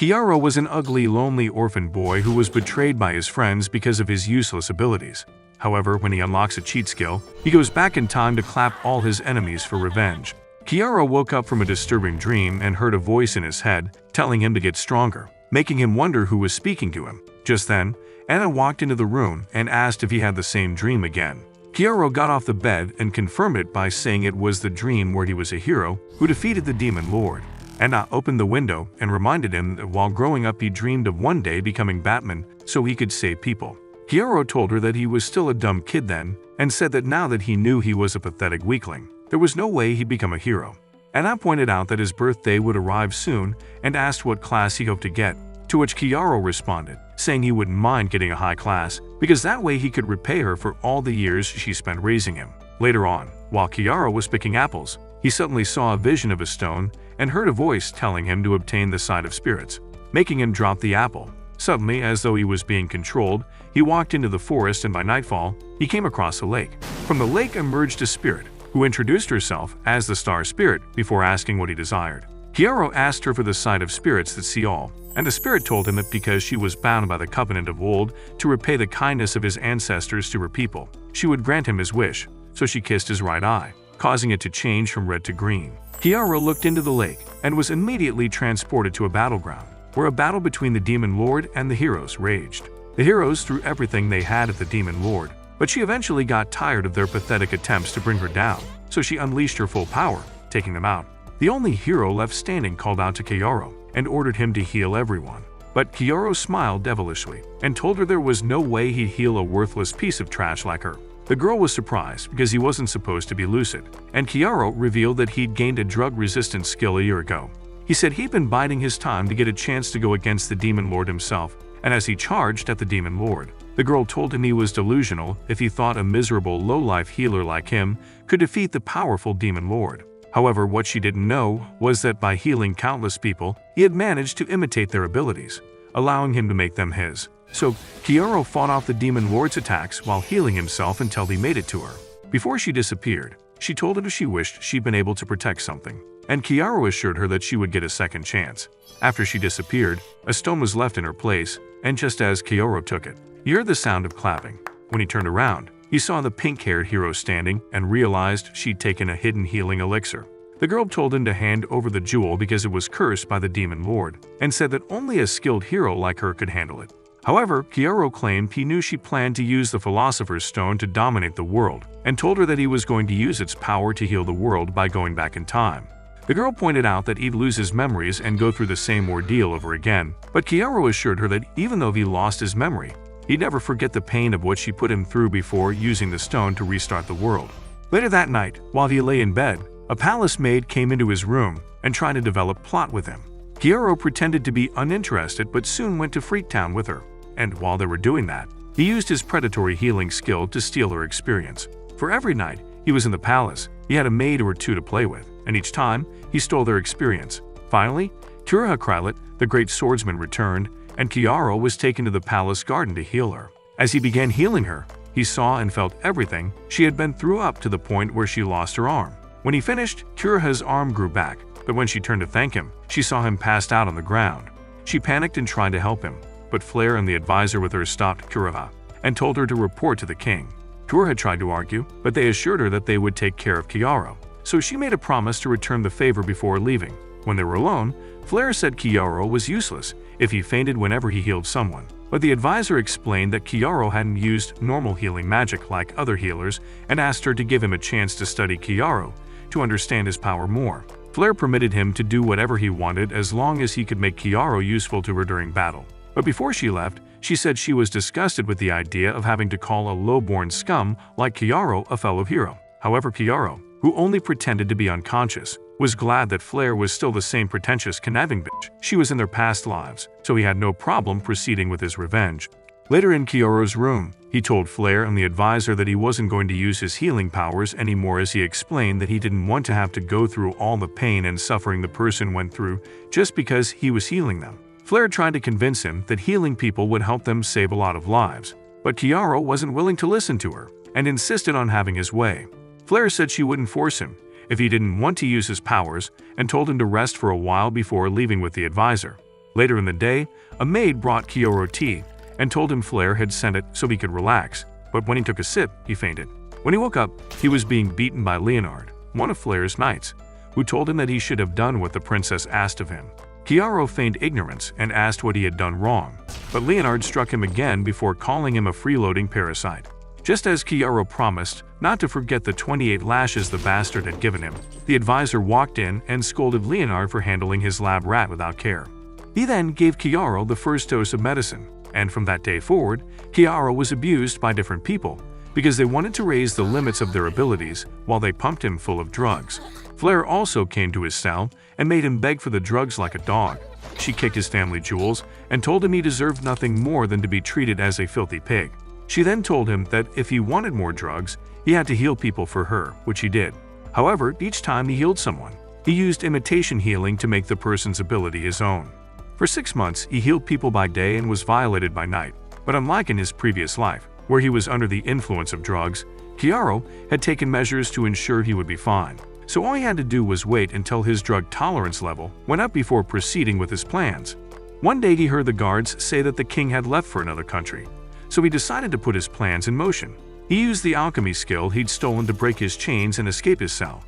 Kiaro was an ugly, lonely orphan boy who was betrayed by his friends because of his useless abilities. However, when he unlocks a cheat skill, he goes back in time to clap all his enemies for revenge. Kiaro woke up from a disturbing dream and heard a voice in his head telling him to get stronger, making him wonder who was speaking to him. Just then, Anna walked into the room and asked if he had the same dream again. Kiaro got off the bed and confirmed it by saying it was the dream where he was a hero who defeated the demon lord. Anna opened the window and reminded him that while growing up he dreamed of one day becoming Batman so he could save people. Kiaro told her that he was still a dumb kid then and said that now that he knew he was a pathetic weakling, there was no way he'd become a hero. Anna pointed out that his birthday would arrive soon and asked what class he hoped to get, to which Kiaro responded, saying he wouldn't mind getting a high class because that way he could repay her for all the years she spent raising him. Later on, while Kiaro was picking apples, he suddenly saw a vision of a stone and heard a voice telling him to obtain the sight of spirits, making him drop the apple. Suddenly, as though he was being controlled, he walked into the forest and by nightfall, he came across a lake. From the lake emerged a spirit, who introduced herself as the Star Spirit before asking what he desired. Kiaro asked her for the sight of spirits that see all, and the spirit told him that because she was bound by the covenant of old to repay the kindness of his ancestors to her people, she would grant him his wish, so she kissed his right eye, causing it to change from red to green. Kiaro looked into the lake and was immediately transported to a battleground, where a battle between the demon lord and the heroes raged. The heroes threw everything they had at the demon lord, but she eventually got tired of their pathetic attempts to bring her down, so she unleashed her full power, taking them out. The only hero left standing called out to Kiaro and ordered him to heal everyone. But Kiaro smiled devilishly and told her there was no way he'd heal a worthless piece of trash like her. The girl was surprised because he wasn't supposed to be lucid, and Kiaro revealed that he'd gained a drug-resistant skill a year ago. He said he'd been biding his time to get a chance to go against the demon lord himself, and as he charged at the demon lord, the girl told him he was delusional if he thought a miserable low-life healer like him could defeat the powerful demon lord. However, what she didn't know was that by healing countless people, he had managed to imitate their abilities, allowing him to make them his. So, Kiaro fought off the demon lord's attacks while healing himself until he made it to her. Before she disappeared, she told him she wished she'd been able to protect something, and Kiaro assured her that she would get a second chance. After she disappeared, a stone was left in her place, and just as Kiaro took it, he heard the sound of clapping. When he turned around, he saw the pink-haired hero standing and realized she'd taken a hidden healing elixir. The girl told him to hand over the jewel because it was cursed by the demon lord, and said that only a skilled hero like her could handle it. However, Kiaro claimed he knew she planned to use the Philosopher's Stone to dominate the world, and told her that he was going to use its power to heal the world by going back in time. The girl pointed out that he'd lose his memories and go through the same ordeal over again, but Kiaro assured her that even though he lost his memory, he'd never forget the pain of what she put him through before using the stone to restart the world. Later that night, while he lay in bed, a palace maid came into his room and tried to develop plot with him. Kiaro pretended to be uninterested but soon went to Freaktown with her, and while they were doing that, he used his predatory healing skill to steal her experience. For every night he was in the palace, he had a maid or two to play with, and each time he stole their experience. Finally, Kuroha Krylet, the great swordsman, returned, and Kiaro was taken to the palace garden to heal her. As he began healing her, he saw and felt everything she had been through up to the point where she lost her arm. When he finished, Kuroha's arm grew back, but when she turned to thank him, she saw him passed out on the ground. She panicked and tried to help him, but Flair and the advisor with her stopped Kuroha and told her to report to the king. Kuroha tried to argue, but they assured her that they would take care of Kiaro, so she made a promise to return the favor before leaving. When they were alone, Flair said Kiaro was useless if he fainted whenever he healed someone, but the advisor explained that Kiaro hadn't used normal healing magic like other healers and asked her to give him a chance to study Kiaro to understand his power more. Flair permitted him to do whatever he wanted as long as he could make Kiaro useful to her during battle. But before she left, she said she was disgusted with the idea of having to call a low-born scum like Kiaro a fellow hero. However, Kiaro, who only pretended to be unconscious, was glad that Flair was still the same pretentious conniving bitch she was in their past lives, so he had no problem proceeding with his revenge. Later in Kiaro's room, he told Flair and the advisor that he wasn't going to use his healing powers anymore, as he explained that he didn't want to have to go through all the pain and suffering the person went through just because he was healing them. Flair tried to convince him that healing people would help them save a lot of lives, but Kiaro wasn't willing to listen to her and insisted on having his way. Flair said she wouldn't force him if he didn't want to use his powers and told him to rest for a while before leaving with the advisor. Later in the day, a maid brought Kioro tea and told him Flare had sent it so he could relax, but when he took a sip, he fainted. When he woke up, he was being beaten by Leonard, one of Flare's knights, who told him that he should have done what the princess asked of him. Kioro feigned ignorance and asked what he had done wrong, but Leonard struck him again before calling him a freeloading parasite. Just as Kioro promised not to forget the 28 lashes the bastard had given him, the advisor walked in and scolded Leonard for handling his lab rat without care. He then gave Kioro the first dose of medicine, and from that day forward, Kioro was abused by different people because they wanted to raise the limits of their abilities while they pumped him full of drugs. Flare also came to his cell and made him beg for the drugs like a dog. She kicked his family jewels and told him he deserved nothing more than to be treated as a filthy pig. She then told him that if he wanted more drugs, he had to heal people for her, which he did. However, each time he healed someone, he used imitation healing to make the person's ability his own. For 6 months, he healed people by day and was violated by night. But unlike in his previous life, where he was under the influence of drugs, Kioro had taken measures to ensure he would be fine. So all he had to do was wait until his drug tolerance level went up before proceeding with his plans. One day he heard the guards say that the king had left for another country, so he decided to put his plans in motion. He used the alchemy skill he'd stolen to break his chains and escape his cell.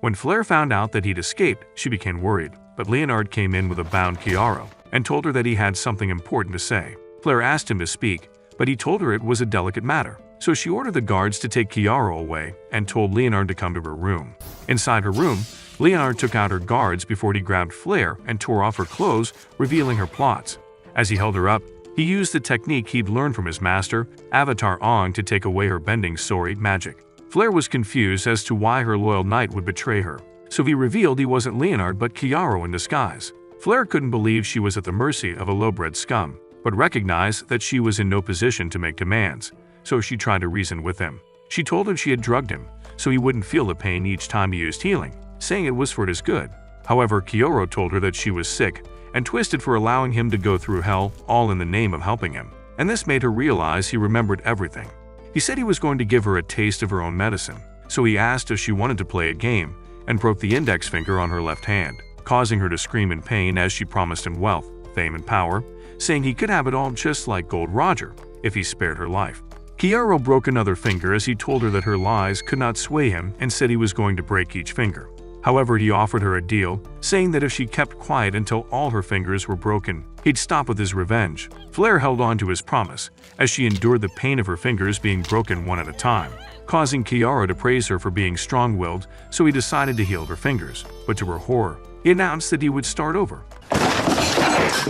When Flare found out that he'd escaped, she became worried, but Leonard came in with a bound Kioro and told her that he had something important to say. Flare asked him to speak, but he told her it was a delicate matter. So she ordered the guards to take Kioro away and told Leonard to come to her room. Inside her room, Leonard took out her guards before he grabbed Flare and tore off her clothes, revealing her plots. As he held her up, he used the technique he'd learned from his master, Avatar Ong, to take away her bending Sori magic. Flare was confused as to why her loyal knight would betray her, so he revealed he wasn't Leonard but Kioro in disguise. Flare couldn't believe she was at the mercy of a low-bred scum, but recognized that she was in no position to make demands, so she tried to reason with him. She told him she had drugged him, so he wouldn't feel the pain each time he used healing, saying it was for his good. However, Kioro told her that she was sick and twisted for allowing him to go through hell, all in the name of helping him, and this made her realize he remembered everything. He said he was going to give her a taste of her own medicine, so he asked if she wanted to play a game and broke the index finger on her left hand, causing her to scream in pain as she promised him wealth, fame, and power, saying he could have it all just like Gold Roger if he spared her life. Kioro broke another finger as he told her that her lies could not sway him and said he was going to break each finger. However, he offered her a deal, saying that if she kept quiet until all her fingers were broken, he'd stop with his revenge. Flare held on to his promise, as she endured the pain of her fingers being broken one at a time, causing Kioro to praise her for being strong-willed, so he decided to heal her fingers. But to her horror, he announced that he would start over.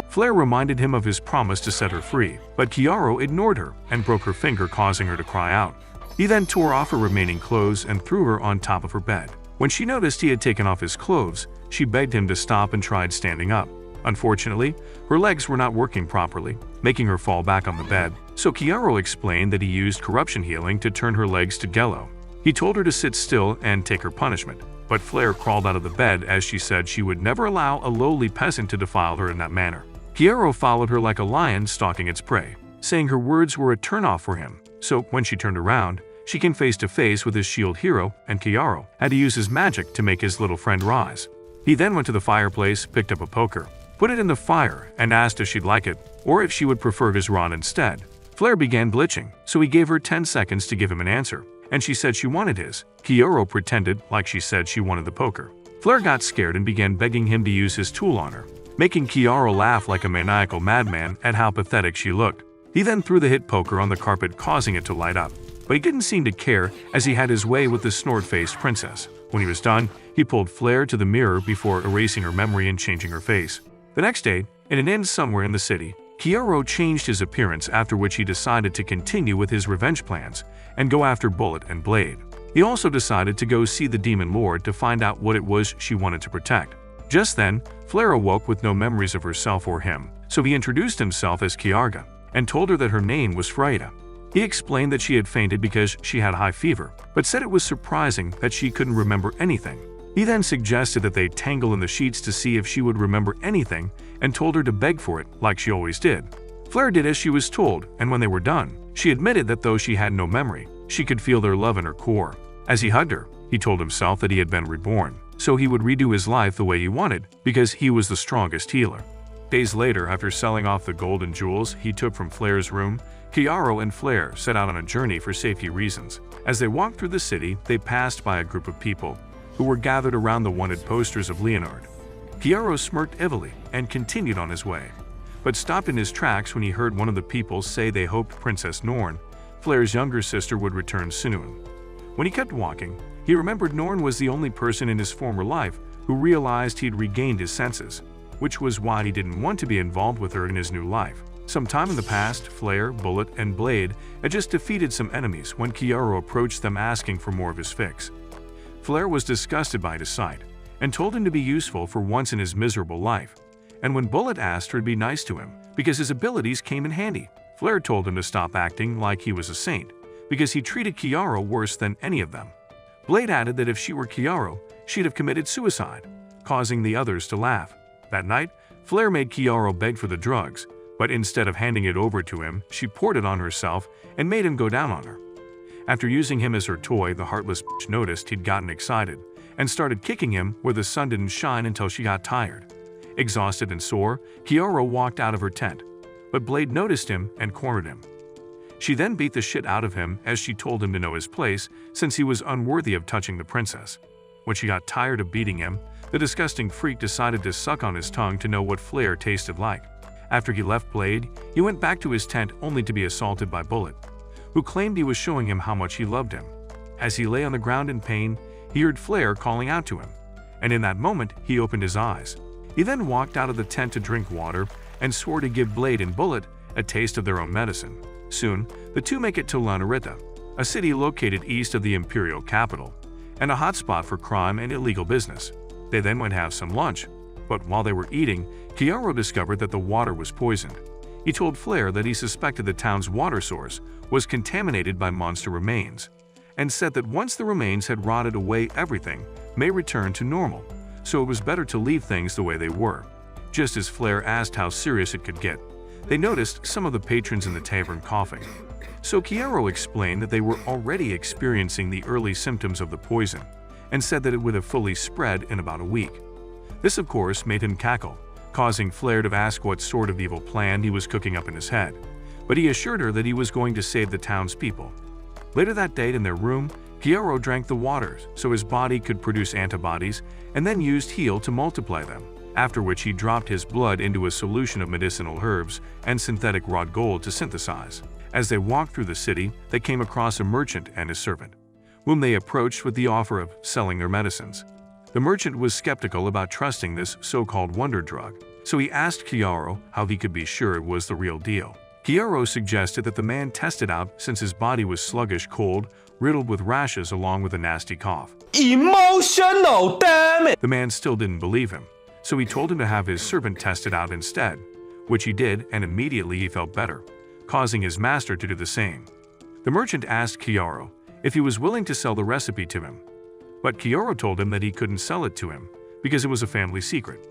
Flare reminded him of his promise to set her free, but Kioro ignored her and broke her finger, causing her to cry out. He then tore off her remaining clothes and threw her on top of her bed. When she noticed he had taken off his clothes, she begged him to stop and tried standing up. Unfortunately, her legs were not working properly, making her fall back on the bed, so Kioro explained that he used corruption healing to turn her legs to yellow. He told her to sit still and take her punishment, but Flare crawled out of the bed as she said she would never allow a lowly peasant to defile her in that manner. Kioro followed her like a lion stalking its prey, saying her words were a turnoff for him, so when she turned around, she came face to face with his shield hero, and Kioro had to use his magic to make his little friend rise. He then went to the fireplace, picked up a poker, put it in the fire, and asked if she'd like it, or if she would prefer his rod instead. Flare began glitching, so he gave her 10 seconds to give him an answer, and she said she wanted his. Kioro pretended like she said she wanted the poker. Flare got scared and began begging him to use his tool on her, making Kioro laugh like a maniacal madman at how pathetic she looked. He then threw the hit poker on the carpet, causing it to light up. But he didn't seem to care, as he had his way with the snort-faced princess. When he was done, he pulled Flare to the mirror before erasing her memory and changing her face. The next day, in an inn somewhere in the city, Kioro changed his appearance, after which he decided to continue with his revenge plans and go after Bullet and Blade. He also decided to go see the Demon Lord to find out what it was she wanted to protect. Just then, Flare awoke with no memories of herself or him, so he introduced himself as Kiarga and told her that her name was Freya. He explained that she had fainted because she had high fever, but said it was surprising that she couldn't remember anything. He then suggested that they tangle in the sheets to see if she would remember anything and told her to beg for it like she always did. Flare did as she was told, and when they were done, she admitted that though she had no memory, she could feel their love in her core. As he hugged her, he told himself that he had been reborn, so he would redo his life the way he wanted because he was the strongest healer. Days later, after selling off the gold and jewels he took from Flair's room, Kiaro and Flair set out on a journey for safety reasons. As they walked through the city, they passed by a group of people who were gathered around the wanted posters of Leonard. Kiaro smirked evilly and continued on his way, but stopped in his tracks when he heard one of the people say they hoped Princess Norn, Flair's younger sister, would return soon. When he kept walking, he remembered Norn was the only person in his former life who realized he'd regained his senses, which was why he didn't want to be involved with her in his new life. Sometime in the past, Flair, Bullet, and Blade had just defeated some enemies when Kiaro approached them asking for more of his fix. Flair was disgusted by his sight and told him to be useful for once in his miserable life. And when Bullet asked her to be nice to him because his abilities came in handy, Flair told him to stop acting like he was a saint because he treated Kiaro worse than any of them. Blade added that if she were Kiaro, she'd have committed suicide, causing the others to laugh. That night, Flair made Kiaro beg for the drugs, but instead of handing it over to him, she poured it on herself and made him go down on her. After using him as her toy, the heartless bitch noticed he'd gotten excited and started kicking him where the sun didn't shine until she got tired. Exhausted and sore, Kiaro walked out of her tent, but Blade noticed him and cornered him. She then beat the shit out of him as she told him to know his place since he was unworthy of touching the princess. When she got tired of beating him, the disgusting freak decided to suck on his tongue to know what Flair tasted like. After he left Blade, he went back to his tent only to be assaulted by Bullet, who claimed he was showing him how much he loved him. As he lay on the ground in pain, he heard Flair calling out to him, and in that moment he opened his eyes. He then walked out of the tent to drink water and swore to give Blade and Bullet a taste of their own medicine. Soon, the two make it to La Narita, a city located east of the imperial capital, and a hotspot for crime and illegal business. They then went to have some lunch, but while they were eating, Kiaro discovered that the water was poisoned. He told Flair that he suspected the town's water source was contaminated by monster remains, and said that once the remains had rotted away, everything may return to normal, so it was better to leave things the way they were. Just as Flair asked how serious it could get, they noticed some of the patrons in the tavern coughing. So Kiaro explained that they were already experiencing the early symptoms of the poison, and said that it would have fully spread in about a week. This, of course, made him cackle, causing Flair to ask what sort of evil plan he was cooking up in his head, but he assured her that he was going to save the townspeople. Later that day in their room, Kiaro drank the waters so his body could produce antibodies and then used heal to multiply them, after which he dropped his blood into a solution of medicinal herbs and synthetic wrought gold to synthesize. As they walked through the city, they came across a merchant and his servant, whom they approached with the offer of selling their medicines. The merchant was skeptical about trusting this so-called wonder drug, so he asked Kiaro how he could be sure it was the real deal. Kiaro suggested that the man test it out since his body was sluggish, cold, riddled with rashes along with a nasty cough. Emotional, damn it! The man still didn't believe him, so he told him to have his servant test it out instead, which he did, and immediately he felt better, causing his master to do the same. The merchant asked Kiaro if he was willing to sell the recipe to him, but Kiaro told him that he couldn't sell it to him because it was a family secret.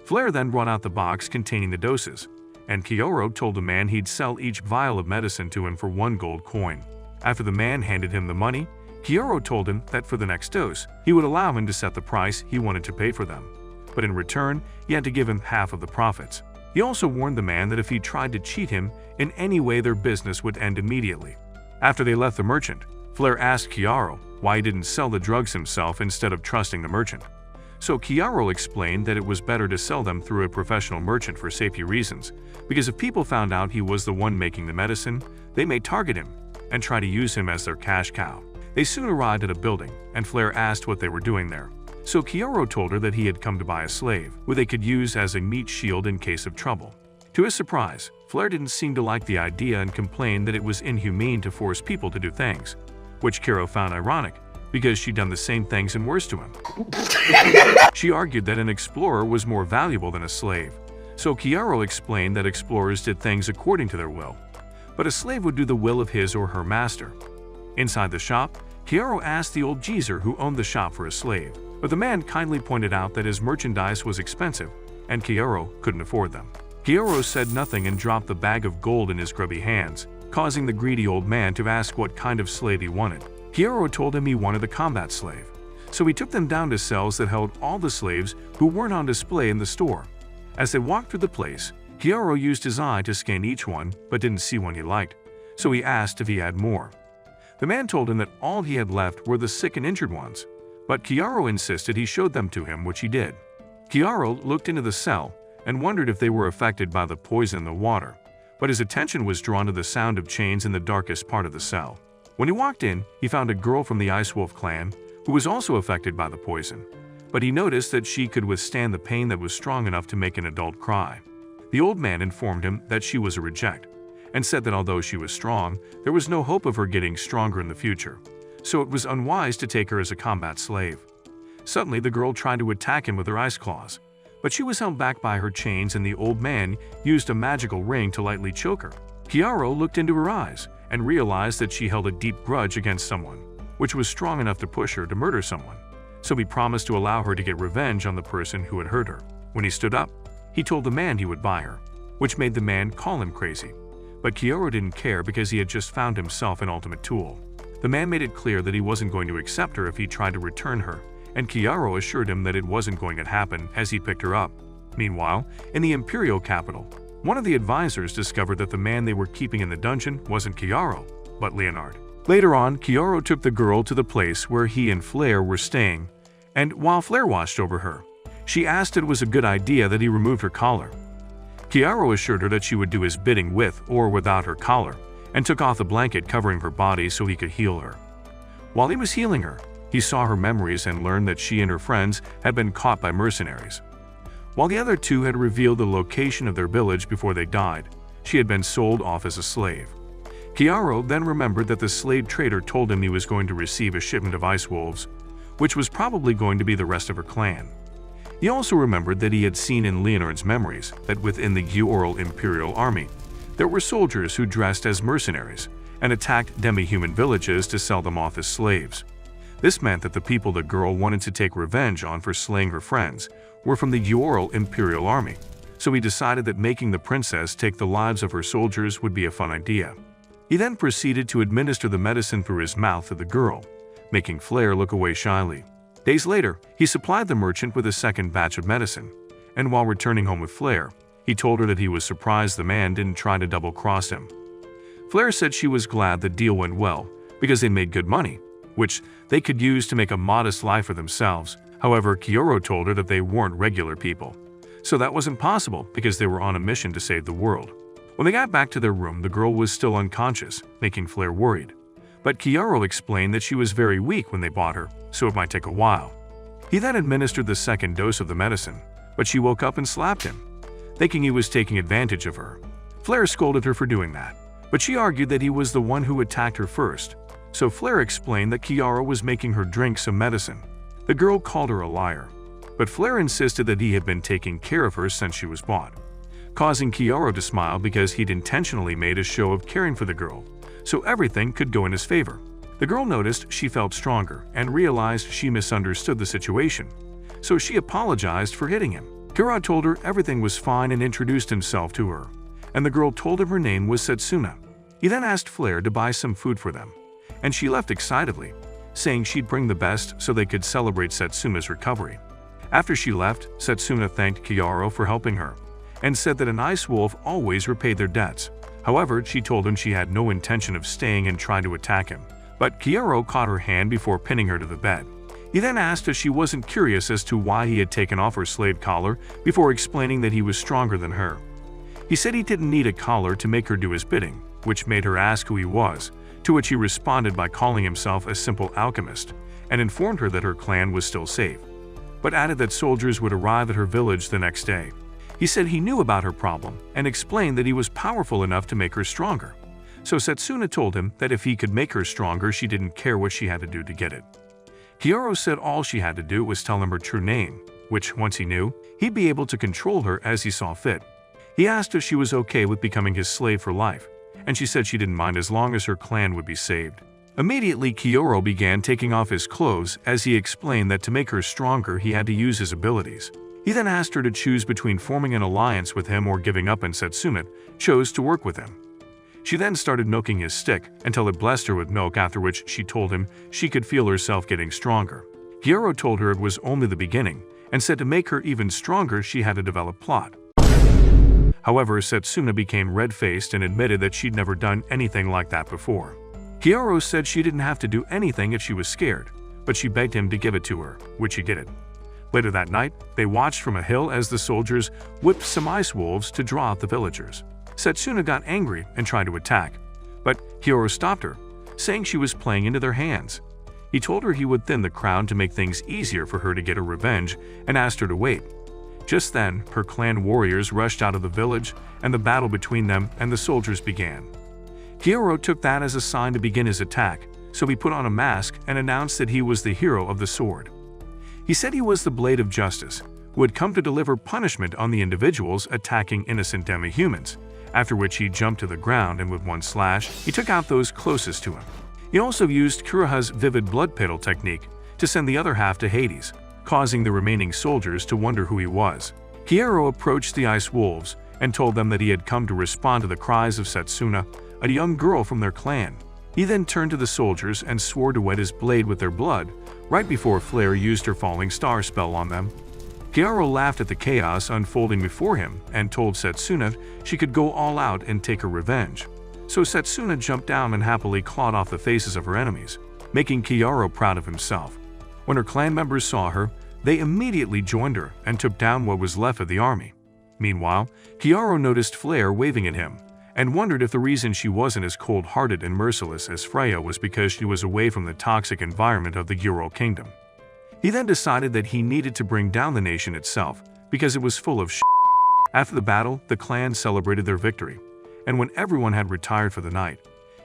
Flair then brought out the box containing the doses, and Kiaro told the man he'd sell each vial of medicine to him for 1 gold coin. After the man handed him the money, Kiaro told him that for the next dose, he would allow him to set the price he wanted to pay for them, but in return, he had to give him half of the profits. He also warned the man that if he tried to cheat him in any way, their business would end immediately. After they left the merchant, Flair asked Kiaro why he didn't sell the drugs himself instead of trusting the merchant. So Kiaro explained that it was better to sell them through a professional merchant for safety reasons, because if people found out he was the one making the medicine, they may target him and try to use him as their cash cow. They soon arrived at a building, and Flair asked what they were doing there. So Kiaro told her that he had come to buy a slave, who they could use as a meat shield in case of trouble. To his surprise, Flair didn't seem to like the idea and complained that it was inhumane to force people to do things, which Kiaro found ironic, because she'd done the same things and worse to him. She argued that an explorer was more valuable than a slave, so Kiaro explained that explorers did things according to their will, but a slave would do the will of his or her master. Inside the shop, Kiaro asked the old geezer who owned the shop for a slave, but the man kindly pointed out that his merchandise was expensive and Kiaro couldn't afford them. Kiaro said nothing and dropped the bag of gold in his grubby hands, causing the greedy old man to ask what kind of slave he wanted. Kiaro told him he wanted a combat slave, So he took them down to cells that held all the slaves who weren't on display in the store. As they walked through the place, Kiaro used his eye to scan each one but didn't see one he liked, so he asked if he had more. The man told him that all he had left were the sick and injured ones, but Kiaro insisted he showed them to him, which he did. Kiaro looked into the cell and wondered if they were affected by the poison in the water, but his attention was drawn to the sound of chains in the darkest part of the cell. When he walked in, he found a girl from the Ice Wolf clan who was also affected by the poison, but he noticed that she could withstand the pain that was strong enough to make an adult cry. The old man informed him that she was a reject, and said that although she was strong, there was no hope of her getting stronger in the future, so it was unwise to take her as a combat slave. Suddenly, the girl tried to attack him with her ice claws, but she was held back by her chains and the old man used a magical ring to lightly choke her. Kiaro looked into her eyes and realized that she held a deep grudge against someone, which was strong enough to push her to murder someone, so he promised to allow her to get revenge on the person who had hurt her. When he stood up, he told the man he would buy her, which made the man call him crazy. But Kiaro didn't care because he had just found himself an ultimate tool. The man made it clear that he wasn't going to accept her if he tried to return her, and Kiaro assured him that it wasn't going to happen as he picked her up. Meanwhile, in the Imperial capital, one of the advisors discovered that the man they were keeping in the dungeon wasn't Kiaro, but Leonard. Later on, Kiaro took the girl to the place where he and Flair were staying, and while Flair watched over her, she asked if it was a good idea that he removed her collar. Kiaro assured her that she would do his bidding with or without her collar, and took off the blanket covering her body so he could heal her. While he was healing her, he saw her memories and learned that she and her friends had been caught by mercenaries. While the other two had revealed the location of their village before they died, she had been sold off as a slave. Kiaro then remembered that the slave trader told him he was going to receive a shipment of ice wolves, which was probably going to be the rest of her clan. He also remembered that he had seen in Leonard's memories that within the Uoral Imperial Army, there were soldiers who dressed as mercenaries and attacked demi-human villages to sell them off as slaves. This meant that the people the girl wanted to take revenge on for slaying her friends were from the Uoral Imperial Army, so he decided that making the princess take the lives of her soldiers would be a fun idea. He then proceeded to administer the medicine through his mouth to the girl, making Flair look away shyly. Days later, he supplied the merchant with a second batch of medicine, and while returning home with Flair, he told her that he was surprised the man didn't try to double-cross him. Flair said she was glad the deal went well because they made good money, which they could use to make a modest life for themselves. However, Kiaro told her that they weren't regular people, so that wasn't possible because they were on a mission to save the world. When they got back to their room, the girl was still unconscious, making Flair worried. But Kiaro explained that she was very weak when they bought her, so it might take a while. He then administered the second dose of the medicine, but she woke up and slapped him, thinking he was taking advantage of her. Flair scolded her for doing that, but she argued that he was the one who attacked her first, so Flair explained that Kiaro was making her drink some medicine. The girl called her a liar, but Flair insisted that he had been taking care of her since she was bought, causing Kiaro to smile because he'd intentionally made a show of caring for the girl, so everything could go in his favor. The girl noticed she felt stronger and realized she misunderstood the situation, so she apologized for hitting him. Kiaro told her everything was fine and introduced himself to her, and the girl told him her name was Setsuna. He then asked Flair to buy some food for them, and she left excitedly, saying she'd bring the best so they could celebrate Setsuna's recovery. After she left, Setsuna thanked Kiaro for helping her, and said that an ice wolf always repaid their debts. However, she told him she had no intention of staying and tried to attack him, but Kiaro caught her hand before pinning her to the bed. He then asked if she wasn't curious as to why he had taken off her slave collar before explaining that he was stronger than her. He said he didn't need a collar to make her do his bidding, which made her ask who he was, to which he responded by calling himself a simple alchemist, and informed her that her clan was still safe, but added that soldiers would arrive at her village the next day. He said he knew about her problem and explained that he was powerful enough to make her stronger. So Setsuna told him that if he could make her stronger, she didn't care what she had to do to get it. Kiaro said all she had to do was tell him her true name, which, once he knew, he'd be able to control her as he saw fit. He asked if she was okay with becoming his slave for life, and she said she didn't mind as long as her clan would be saved. Immediately, Kiaro began taking off his clothes as he explained that to make her stronger, he had to use his abilities. He then asked her to choose between forming an alliance with him or giving up, and Setsuna chose to work with him. She then started milking his stick until it blessed her with milk, after which she told him she could feel herself getting stronger. Kyoto told her it was only the beginning and said to make her even stronger she had to develop plot. However, Setsuna became red-faced and admitted that she'd never done anything like that before. Kyoto said she didn't have to do anything if she was scared, but she begged him to give it to her, which he did. Later that night, they watched from a hill as the soldiers whipped some ice wolves to draw out the villagers. Setsuna got angry and tried to attack, but Kyoto stopped her, saying she was playing into their hands. He told her he would thin the crowd to make things easier for her to get her revenge and asked her to wait. Just then, her clan warriors rushed out of the village and the battle between them and the soldiers began. Kyoto took that as a sign to begin his attack, so he put on a mask and announced that he was the hero of the sword. He said he was the blade of justice, who had come to deliver punishment on the individuals attacking innocent demi-humans, after which he jumped to the ground and with one slash, he took out those closest to him. He also used Kuroha's vivid blood petal technique to send the other half to Hades, causing the remaining soldiers to wonder who he was. Kyoto approached the ice wolves and told them that he had come to respond to the cries of Setsuna, a young girl from their clan. He then turned to the soldiers and swore to wet his blade with their blood, right before Flare used her falling star spell on them. Kyoto laughed at the chaos unfolding before him and told Setsuna she could go all out and take her revenge. So Setsuna jumped down and happily clawed off the faces of her enemies, making Kyoto proud of himself. When her clan members saw her, they immediately joined her and took down what was left of the army. Meanwhile, Kyoto noticed Flare waving at him and wondered if the reason she wasn't as cold-hearted and merciless as Freya was because she was away from the toxic environment of the Ural Kingdom. He then decided that he needed to bring down the nation itself because it was full of shit. After the battle, the clan celebrated their victory, and when everyone had retired for the night,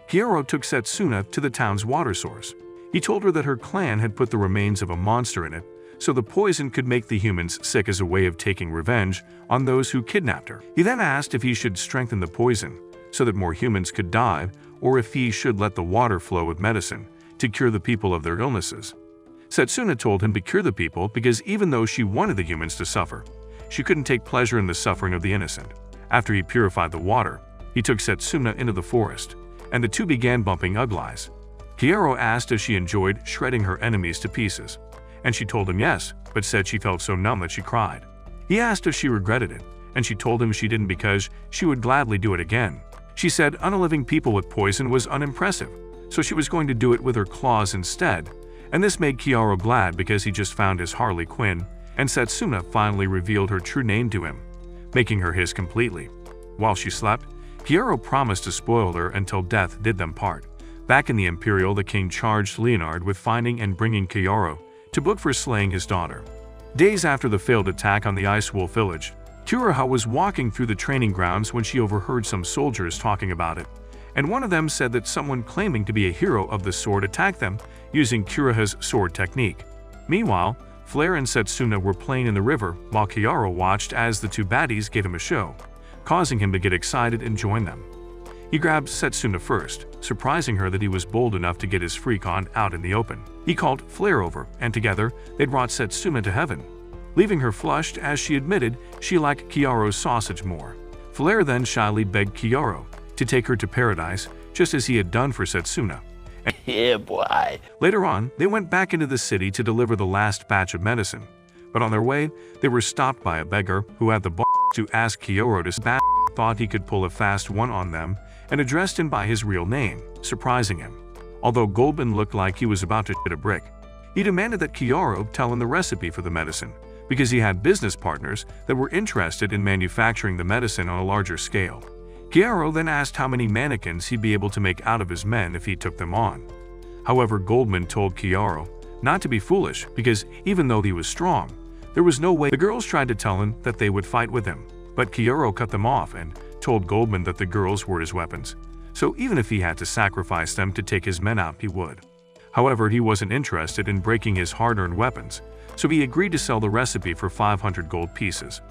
Kyoto took Setsuna to the town's water source. He told her that her clan had put the remains of a monster in it, so the poison could make the humans sick as a way of taking revenge on those who kidnapped her. He then asked if he should strengthen the poison so that more humans could die, or if he should let the water flow with medicine to cure the people of their illnesses. Setsuna told him to cure the people because even though she wanted the humans to suffer, she couldn't take pleasure in the suffering of the innocent. After he purified the water, he took Setsuna into the forest, and the two began bumping uglies. Kyoto asked if she enjoyed shredding her enemies to pieces, and she told him yes, but said she felt so numb that she cried. He asked if she regretted it, and she told him she didn't because she would gladly do it again. She said unaliving people with poison was unimpressive, so she was going to do it with her claws instead, and this made Kyoto glad because he just found his Harley Quinn, and Setsuna finally revealed her true name to him, making her his completely. While she slept, Kyoto promised to spoil her until death did them part. Back in the Imperial, the king charged Leonard with finding and bringing Kyoto to book for slaying his daughter. Days after the failed attack on the Ice Wolf village, Kuroha was walking through the training grounds when she overheard some soldiers talking about it, and one of them said that someone claiming to be a hero of the sword attacked them using Kuroha's sword technique. Meanwhile, Flare and Setsuna were playing in the river while Kyoto watched as the two baddies gave him a show, causing him to get excited and join them. He grabbed Setsuna first, surprising her that he was bold enough to get his freak on out in the open. He called Flare over, and together they brought Setsuna to heaven, leaving her flushed as she admitted she liked Kyoto's sausage more. Flare then shyly begged Kyoto to take her to paradise, just as he had done for Setsuna. Yeah, boy. Later on, they went back into the city to deliver the last batch of medicine, but on their way, they were stopped by a beggar who had the balls to ask Kyoto to thought he could pull a fast one on them and addressed him by his real name, surprising him. Although Goldman looked like he was about to hit a brick, he demanded that Kyoto tell him the recipe for the medicine because he had business partners that were interested in manufacturing the medicine on a larger scale. Kyoto then asked how many mannequins he'd be able to make out of his men if he took them on. However, Goldman told Kyoto not to be foolish because even though he was strong, there was no way. The girls tried to tell him that they would fight with him, but Kyoto cut them off and told Goldman that the girls were his weapons, so even if he had to sacrifice them to take his men out, he would. However, he wasn't interested in breaking his hard-earned weapons, so he agreed to sell the recipe for 500 gold pieces.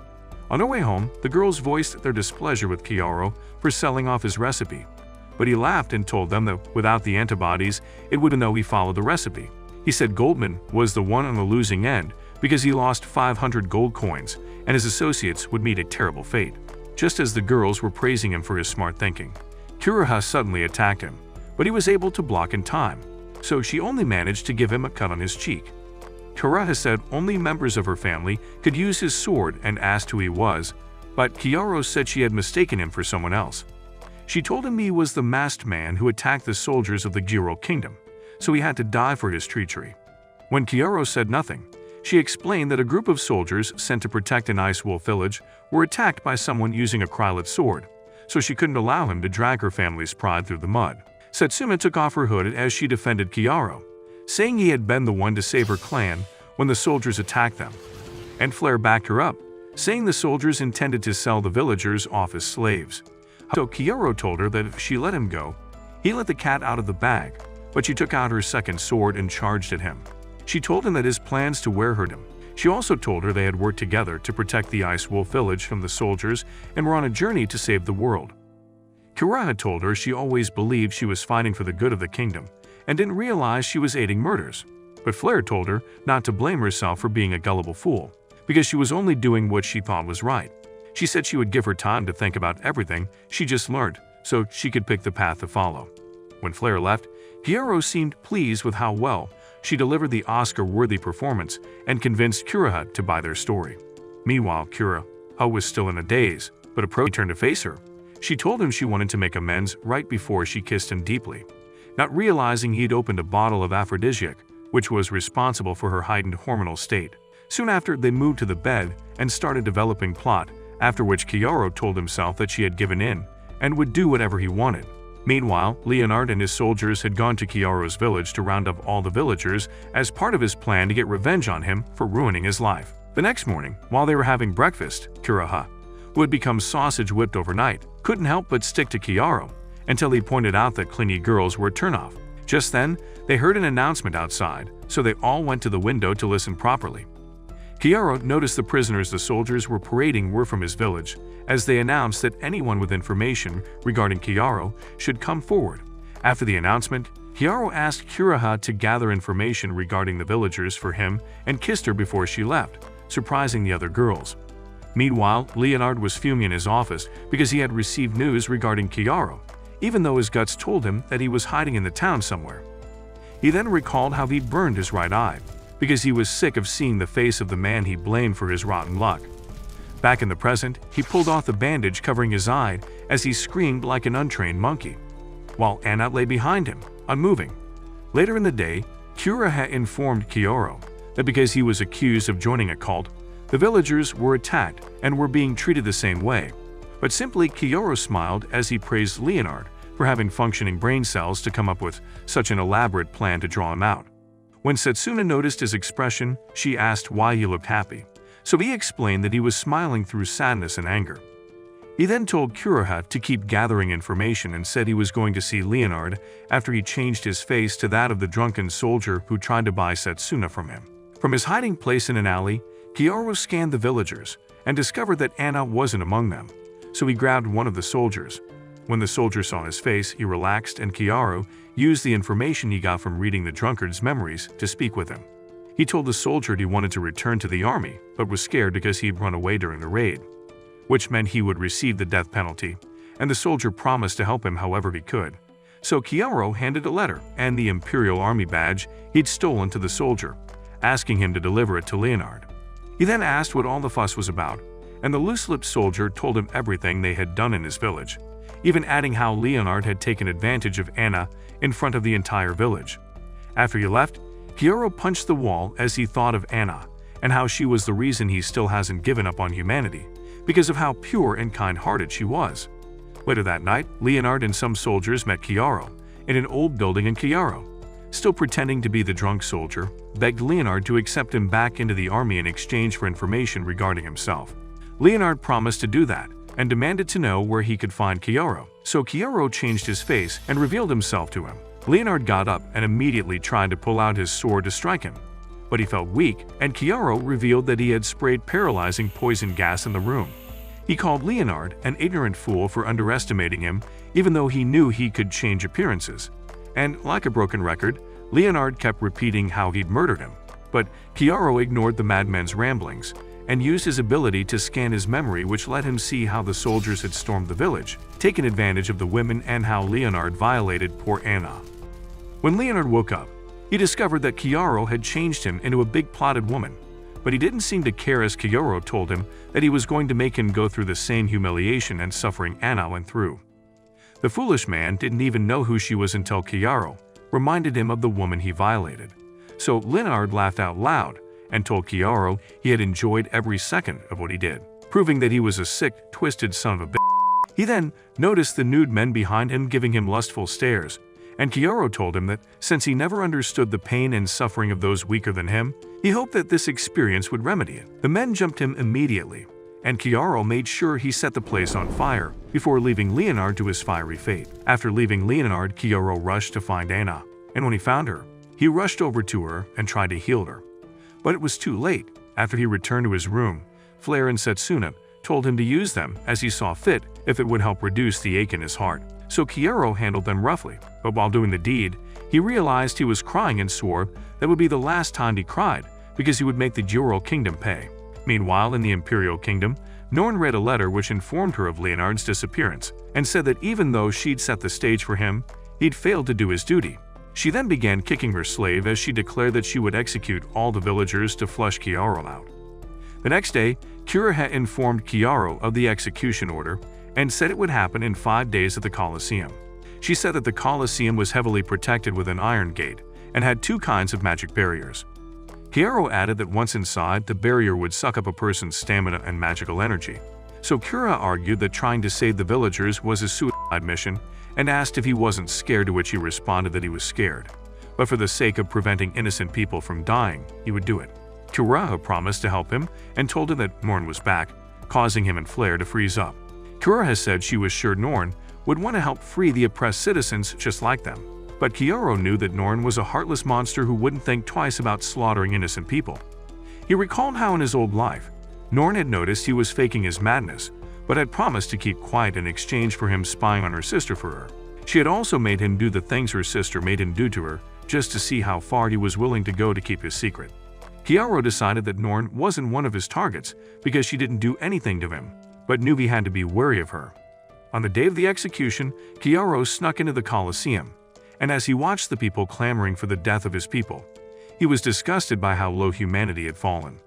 On their way home, the girls voiced their displeasure with Kyoto for selling off his recipe, but he laughed and told them that without the antibodies, it wouldn't know he followed the recipe. He said Goldman was the one on the losing end because he lost 500 gold coins and his associates would meet a terrible fate. Just as the girls were praising him for his smart thinking, Kuroha suddenly attacked him, but he was able to block in time, so she only managed to give him a cut on his cheek. Kuroha said only members of her family could use his sword and asked who he was, but Kiaro said she had mistaken him for someone else. She told him he was the masked man who attacked the soldiers of the Giro kingdom, so he had to die for his treachery. When Kiaro said nothing, she explained that a group of soldiers sent to protect an ice wolf village were attacked by someone using a krylet sword, so she couldn't allow him to drag her family's pride through the mud. Setsuna took off her hood as she defended Kiaro, saying he had been the one to save her clan when the soldiers attacked them. And Flare backed her up, saying the soldiers intended to sell the villagers off as slaves. So Kiaro told her that if she let him go, he let the cat out of the bag, but she took out her second sword and charged at him. She told him that his plans to wear hurt him. She also told her they had worked together to protect the Ice Wolf village from the soldiers and were on a journey to save the world. Kuroha told her she always believed she was fighting for the good of the kingdom and didn't realize she was aiding murders. But Flare told her not to blame herself for being a gullible fool, because she was only doing what she thought was right. She said she would give her time to think about everything she just learned so she could pick the path to follow. When Flare left, Kiaro seemed pleased with how well she delivered the Oscar-worthy performance and convinced Kuroha to buy their story. Meanwhile, Kuroha was still in a daze, but approached turned to face her. She told him she wanted to make amends right before she kissed him deeply, not realizing he'd opened a bottle of aphrodisiac, which was responsible for her heightened hormonal state. Soon after, they moved to the bed and started developing plot, after which Kiaro told himself that she had given in and would do whatever he wanted. Meanwhile, Leonard and his soldiers had gone to Kiaro's village to round up all the villagers as part of his plan to get revenge on him for ruining his life. The next morning, while they were having breakfast, Kuroha, who had become sausage whipped overnight, couldn't help but stick to Kiaro until he pointed out that clingy girls were a turnoff. Just then, they heard an announcement outside, so they all went to the window to listen properly. Kiaro noticed the prisoners the soldiers were parading were from his village, as they announced that anyone with information regarding Kiaro should come forward. After the announcement, Kiaro asked Kuroha to gather information regarding the villagers for him and kissed her before she left, surprising the other girls. Meanwhile, Leonard was fuming in his office because he had received news regarding Kiaro, even though his guts told him that he was hiding in the town somewhere. He then recalled how he'd burned his right eye, because he was sick of seeing the face of the man he blamed for his rotten luck. Back in the present, he pulled off the bandage covering his eye as he screamed like an untrained monkey, while Anna lay behind him, unmoving. Later in the day, Kuroha informed Kiaro that because he was accused of joining a cult, the villagers were attacked and were being treated the same way. But simply, Kiaro smiled as he praised Leonard for having functioning brain cells to come up with such an elaborate plan to draw him out. When Setsuna noticed his expression, she asked why he looked happy, so he explained that he was smiling through sadness and anger. He then told Kuroha to keep gathering information and said he was going to see Leonard after he changed his face to that of the drunken soldier who tried to buy Setsuna from him. From his hiding place in an alley, Kiaro scanned the villagers and discovered that Anna wasn't among them, so he grabbed one of the soldiers. When the soldier saw his face, he relaxed, and Kiaro used the information he got from reading the drunkard's memories to speak with him. He told the soldier he wanted to return to the army, but was scared because he'd run away during the raid, which meant he would receive the death penalty, and the soldier promised to help him however he could. So Kiaro handed a letter and the Imperial Army badge he'd stolen to the soldier, asking him to deliver it to Leonard. He then asked what all the fuss was about, and the loose-lipped soldier told him everything they had done in his village, even adding how Leonard had taken advantage of Anna in front of the entire village. After he left, Kiaro punched the wall as he thought of Anna and how she was the reason he still hasn't given up on humanity, because of how pure and kind-hearted she was. Later that night, Leonard and some soldiers met Kiaro in an old building, and Kiaro, still pretending to be the drunk soldier, begged Leonard to accept him back into the army in exchange for information regarding himself. Leonard promised to do that and demanded to know where he could find Kiaro. So Kiaro changed his face and revealed himself to him. Leonard got up and immediately tried to pull out his sword to strike him, but he felt weak, and Kiaro revealed that he had sprayed paralyzing poison gas in the room. He called Leonard an ignorant fool for underestimating him, even though he knew he could change appearances. And like a broken record, Leonard kept repeating how he'd murdered him. But Kiaro ignored the madman's ramblings and used his ability to scan his memory, which let him see how the soldiers had stormed the village, taken advantage of the women, and how Leonard violated poor Anna. When Leonard woke up, He discovered that Kiyaro had changed him into a big-plotted woman, but he didn't seem to care as Kiyaro told him that he was going to make him go through the same humiliation and suffering Anna went through. The foolish man didn't even know who she was until Kiyaro reminded him of the woman he violated. So Leonard laughed out loud and told Kiyaro he had enjoyed every second of what he did, proving that he was a sick, twisted son of a bitch. He then noticed the nude men behind him giving him lustful stares, and Kiyaro told him that since he never understood the pain and suffering of those weaker than him, he hoped that this experience would remedy it. The men jumped him immediately, and Kiyaro made sure he set the place on fire before leaving Leonard to his fiery fate. After leaving Leonard, Kiyaro rushed to find Anna, and when he found her, he rushed over to her and tried to heal her. But it was too late. After he returned to his room, Flare and Setsuna told him to use them as he saw fit if it would help reduce the ache in his heart. So Kiyaro handled them roughly, but while doing the deed, he realized he was crying and swore that would be the last time he cried because he would make the Juro kingdom pay. Meanwhile, in the Imperial Kingdom, Norn read a letter which informed her of Leonard's disappearance and said that even though she'd set the stage for him, he'd failed to do his duty. She then began kicking her slave as she declared that she would execute all the villagers to flush Kiyaro out. The next day, Kuraha informed Kiyaro of the execution order and said it would happen in 5 days at the Colosseum. She said that the Colosseum was heavily protected with an iron gate and had 2 kinds of magic barriers. Kiyaro added that once inside, the barrier would suck up a person's stamina and magical energy. So Kura argued that trying to save the villagers was a suicide mission and asked if he wasn't scared, to which he responded that he was scared. But for the sake of preventing innocent people from dying, he would do it. Kuraha promised to help him and told him that Norn was back, causing him and Flare to freeze up. Kuraha said she was sure Norn would want to help free the oppressed citizens just like them. But Kiyaro knew that Norn was a heartless monster who wouldn't think twice about slaughtering innocent people. He recalled how in his old life, Norn had noticed he was faking his madness, but had promised to keep quiet in exchange for him spying on her sister for her. She had also made him do the things her sister made him do to her, just to see how far he was willing to go to keep his secret. Kiyaro decided that Norn wasn't one of his targets because she didn't do anything to him, but knew he had to be wary of her. On the day of the execution, Kiyaro snuck into the Colosseum, and as he watched the people clamoring for the death of his people, he was disgusted by how low humanity had fallen.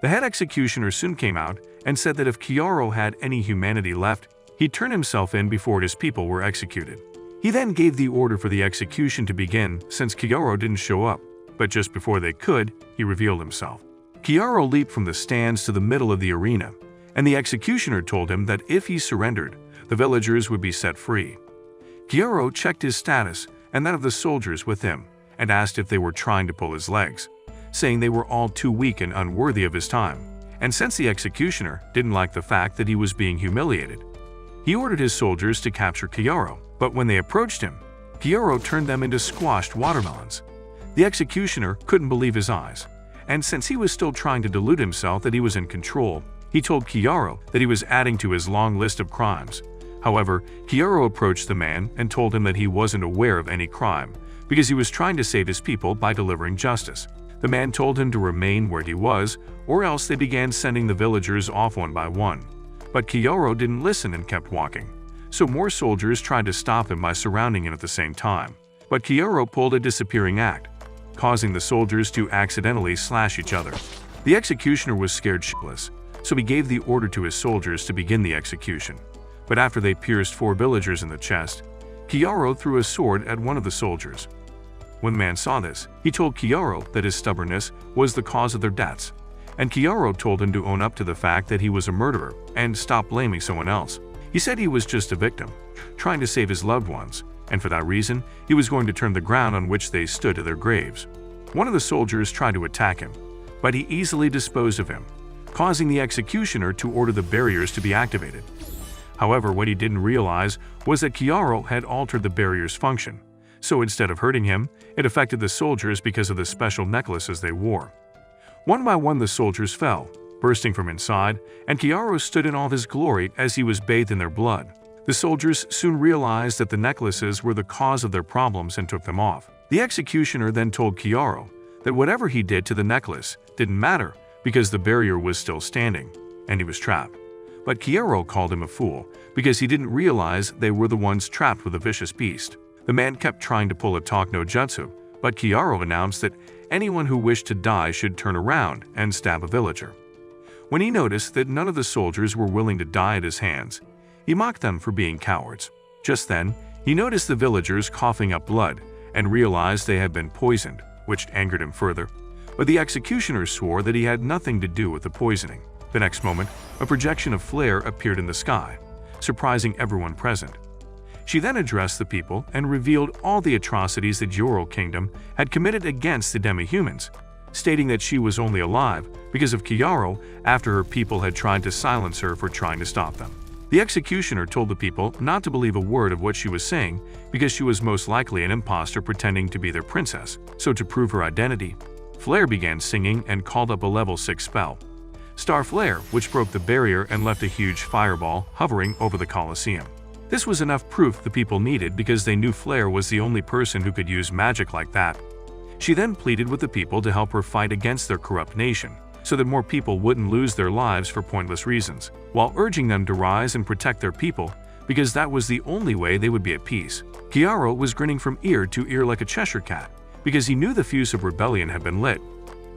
The head executioner soon came out and said that if Kiyaro had any humanity left, he'd turn himself in before his people were executed. He then gave the order for the execution to begin since Kiyaro didn't show up, but just before they could, he revealed himself. Kiyaro leaped from the stands to the middle of the arena, and the executioner told him that if he surrendered, the villagers would be set free. Kiyaro checked his status and that of the soldiers with him and asked if they were trying to pull his legs, saying they were all too weak and unworthy of his time. And since the executioner didn't like the fact that he was being humiliated, he ordered his soldiers to capture Kiyaro. But when they approached him, Kiyaro turned them into squashed watermelons. The executioner couldn't believe his eyes, and since he was still trying to delude himself that he was in control, he told Kiyaro that he was adding to his long list of crimes. However, Kiyaro approached the man and told him that he wasn't aware of any crime because he was trying to save his people by delivering justice. The man told him to remain where he was, or else they began sending the villagers off one by one. But Kiyaro didn't listen and kept walking, so more soldiers tried to stop him by surrounding him at the same time. But Kiyaro pulled a disappearing act, causing the soldiers to accidentally slash each other. The executioner was scared shitless, so he gave the order to his soldiers to begin the execution. But after they pierced 4 villagers in the chest, Kiyaro threw a sword at one of the soldiers. When the man saw this, he told Kiyaro that his stubbornness was the cause of their deaths, and Kiyaro told him to own up to the fact that he was a murderer and stop blaming someone else. He said he was just a victim, trying to save his loved ones, and for that reason, he was going to turn the ground on which they stood to their graves. One of the soldiers tried to attack him, but he easily disposed of him, causing the executioner to order the barriers to be activated. However, what he didn't realize was that Kiyaro had altered the barrier's function, so instead of hurting him, it affected the soldiers because of the special necklaces they wore. One by one the soldiers fell, bursting from inside, and Kiyaro stood in all his glory as he was bathed in their blood. The soldiers soon realized that the necklaces were the cause of their problems and took them off. The executioner then told Kiyaro that whatever he did to the necklace didn't matter because the barrier was still standing, and he was trapped. But Kiyaro called him a fool because he didn't realize they were the ones trapped with a vicious beast. The man kept trying to pull a talk no jutsu, but Chiaro announced that anyone who wished to die should turn around and stab a villager. When he noticed that none of the soldiers were willing to die at his hands, he mocked them for being cowards. Just then, he noticed the villagers coughing up blood and realized they had been poisoned, which angered him further. But the executioner swore that he had nothing to do with the poisoning. The next moment, a projection of flare appeared in the sky, surprising everyone present. She then addressed the people and revealed all the atrocities that Yoro Kingdom had committed against the demi-humans, stating that she was only alive because of Chiaro after her people had tried to silence her for trying to stop them. The executioner told the people not to believe a word of what she was saying because she was most likely an imposter pretending to be their princess. So to prove her identity, Flare began singing and called up a level 6 spell, Star Flare, which broke the barrier and left a huge fireball hovering over the Colosseum. This was enough proof the people needed because they knew Flare was the only person who could use magic like that. She then pleaded with the people to help her fight against their corrupt nation, so that more people wouldn't lose their lives for pointless reasons, while urging them to rise and protect their people because that was the only way they would be at peace. Chiaro was grinning from ear to ear like a Cheshire cat because he knew the fuse of rebellion had been lit.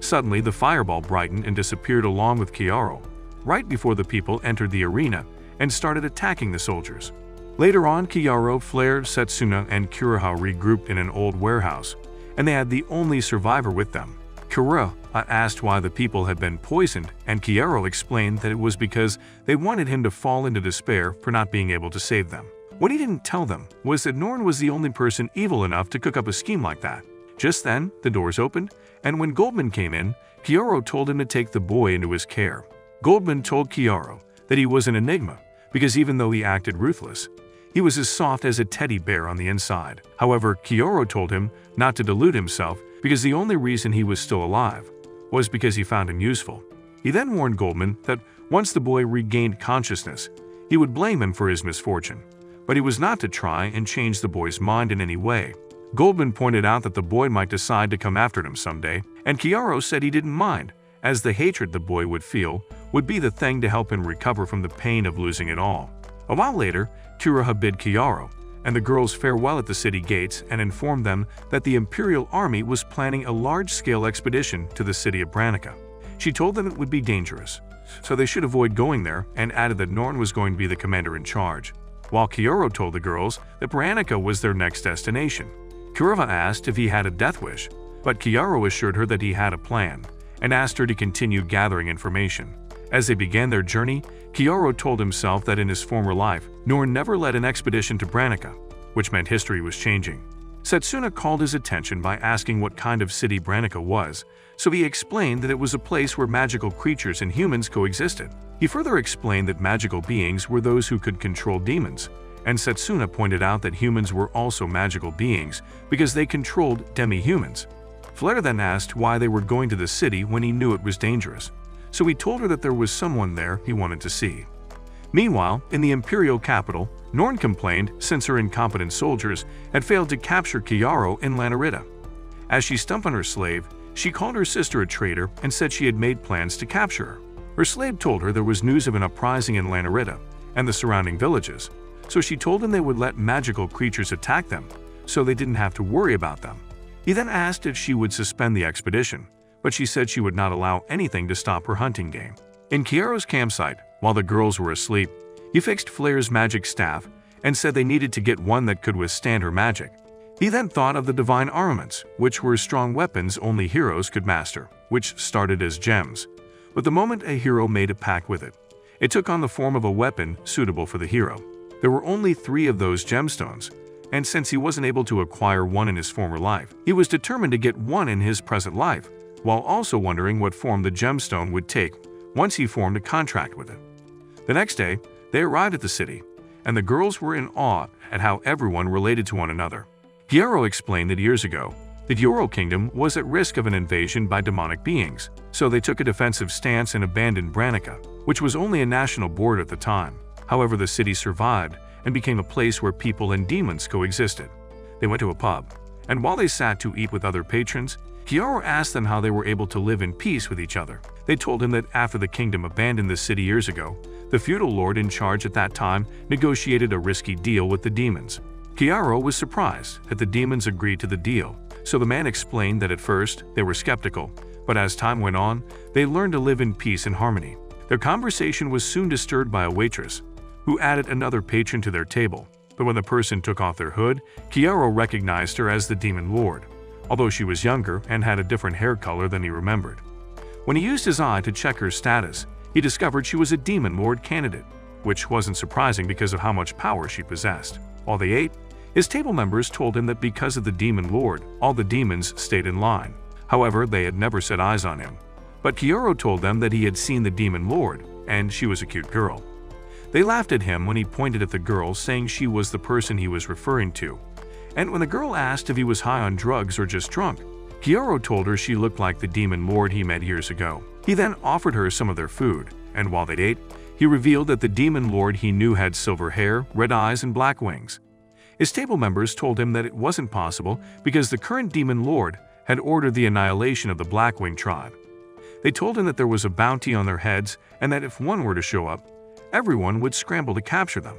Suddenly, the fireball brightened and disappeared along with Chiaro, right before the people entered the arena and started attacking the soldiers. Later on, Chiaro, Flare, Setsuna, and Kuroha regrouped in an old warehouse, and they had the only survivor with them. Kuroha asked why the people had been poisoned, and Chiaro explained that it was because they wanted him to fall into despair for not being able to save them. What he didn't tell them was that Norn was the only person evil enough to cook up a scheme like that. Just then, the doors opened, and when Goldman came in, Chiaro told him to take the boy into his care. Goldman told Chiaro that he was an enigma because even though he acted ruthless, he was as soft as a teddy bear on the inside. However, Chiaro told him not to delude himself because the only reason he was still alive was because he found him useful. He then warned Goldman that once the boy regained consciousness, he would blame him for his misfortune, but he was not to try and change the boy's mind in any way. Goldman pointed out that the boy might decide to come after him someday, and Chiaro said he didn't mind, as the hatred the boy would feel would be the thing to help him recover from the pain of losing it all. A while later, Kuroha bid Chiaro and the girls farewell at the city gates and informed them that the Imperial Army was planning a large-scale expedition to the city of Branica. She told them it would be dangerous, so they should avoid going there, and added that Norn was going to be the commander in charge, while Chiaro told the girls that Branica was their next destination. Kuroha asked if he had a death wish, but Chiaro assured her that he had a plan and asked her to continue gathering information. As they began their journey, Chiaro told himself that in his former life, Norn never led an expedition to Branica, which meant history was changing. Setsuna called his attention by asking what kind of city Branica was, so he explained that it was a place where magical creatures and humans coexisted. He further explained that magical beings were those who could control demons, and Setsuna pointed out that humans were also magical beings because they controlled demi-humans. Flare then asked why they were going to the city when he knew it was dangerous, so he told her that there was someone there he wanted to see. Meanwhile, in the imperial capital, Norn complained since her incompetent soldiers had failed to capture Chiaro in Lanarita. As she stumped on her slave, she called her sister a traitor and said she had made plans to capture her. Her slave told her there was news of an uprising in Lanarita and the surrounding villages, so she told him they would let magical creatures attack them, so they didn't have to worry about them. He then asked if she would suspend the expedition, but she said she would not allow anything to stop her hunting game. In Chiaro's campsite, while the girls were asleep, he fixed Flare's magic staff and said they needed to get one that could withstand her magic. He then thought of the divine armaments, which were strong weapons only heroes could master, which started as gems. But the moment a hero made a pact with it, it took on the form of a weapon suitable for the hero. There were only 3 of those gemstones, and since he wasn't able to acquire one in his former life, he was determined to get one in his present life, while also wondering what form the gemstone would take once he formed a contract with it. The next day, they arrived at the city, and the girls were in awe at how everyone related to one another. Chiaro explained that years ago, the Yoro Kingdom was at risk of an invasion by demonic beings, so they took a defensive stance and abandoned Branica, which was only a national border at the time. However, the city survived and became a place where people and demons coexisted. They went to a pub, and while they sat to eat with other patrons, Chiaro asked them how they were able to live in peace with each other. They told him that after the kingdom abandoned the city years ago, the feudal lord in charge at that time negotiated a risky deal with the demons. Chiaro was surprised that the demons agreed to the deal, So the man explained that at first they were skeptical, but as time went on, they learned to live in peace and harmony. Their conversation was soon disturbed by a waitress, who added another patron to their table. But when the person took off their hood, Kiaro recognized her as the Demon Lord, although she was younger and had a different hair color than he remembered. When he used his eye to check her status, he discovered she was a Demon Lord candidate, which wasn't surprising because of how much power she possessed. While they ate, his table members told him that because of the Demon Lord, all the demons stayed in line. However, they had never set eyes on him. But Kiaro told them that he had seen the Demon Lord, and she was a cute girl. They laughed at him when he pointed at the girl, saying she was the person he was referring to. And when the girl asked if he was high on drugs or just drunk, Kiaro told her she looked like the Demon Lord he met years ago. He then offered her some of their food, and while they ate, he revealed that the Demon Lord he knew had silver hair, red eyes, and black wings. His table members told him that it wasn't possible because the current Demon Lord had ordered the annihilation of the Blackwing tribe. They told him that there was a bounty on their heads and that if one were to show up, everyone would scramble to capture them.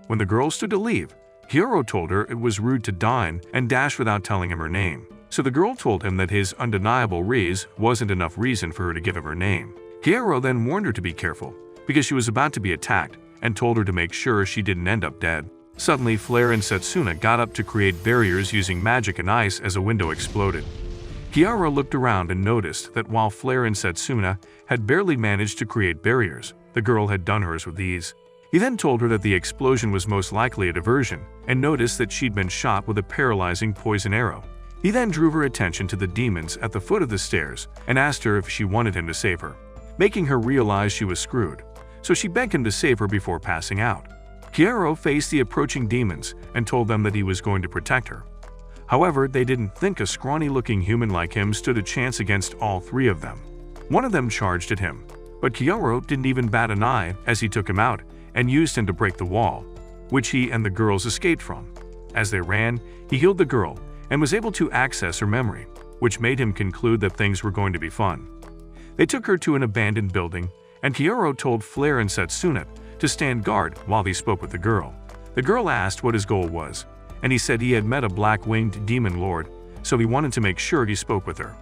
When the girl stood to leave, Kiaro told her it was rude to dine and dash without telling him her name. So the girl told him that his undeniable reason wasn't enough reason for her to give him her name. Kiaro then warned her to be careful because she was about to be attacked and told her to make sure she didn't end up dead. Suddenly, Flare and Setsuna got up to create barriers using magic and ice as a window exploded. Kiaro looked around and noticed that while Flare and Setsuna had barely managed to create barriers, the girl had done hers with ease. He then told her that the explosion was most likely a diversion and noticed that she'd been shot with a paralyzing poison arrow. He then drew her attention to the demons at the foot of the stairs and asked her if she wanted him to save her, making her realize she was screwed, so she begged him to save her before passing out. Kiaro faced the approaching demons and told them that he was going to protect her. However, they didn't think a scrawny-looking human like him stood a chance against all three of them. One of them charged at him, but Kiaro didn't even bat an eye as he took him out and used him to break the wall, which he and the girls escaped from. As they ran, he healed the girl and was able to access her memory, which made him conclude that things were going to be fun. They took her to an abandoned building, and Kiaro told Flare and Setsuna to stand guard while he spoke with the girl. The girl asked what his goal was, and he said he had met a black-winged demon lord, so he wanted to make sure he spoke with her.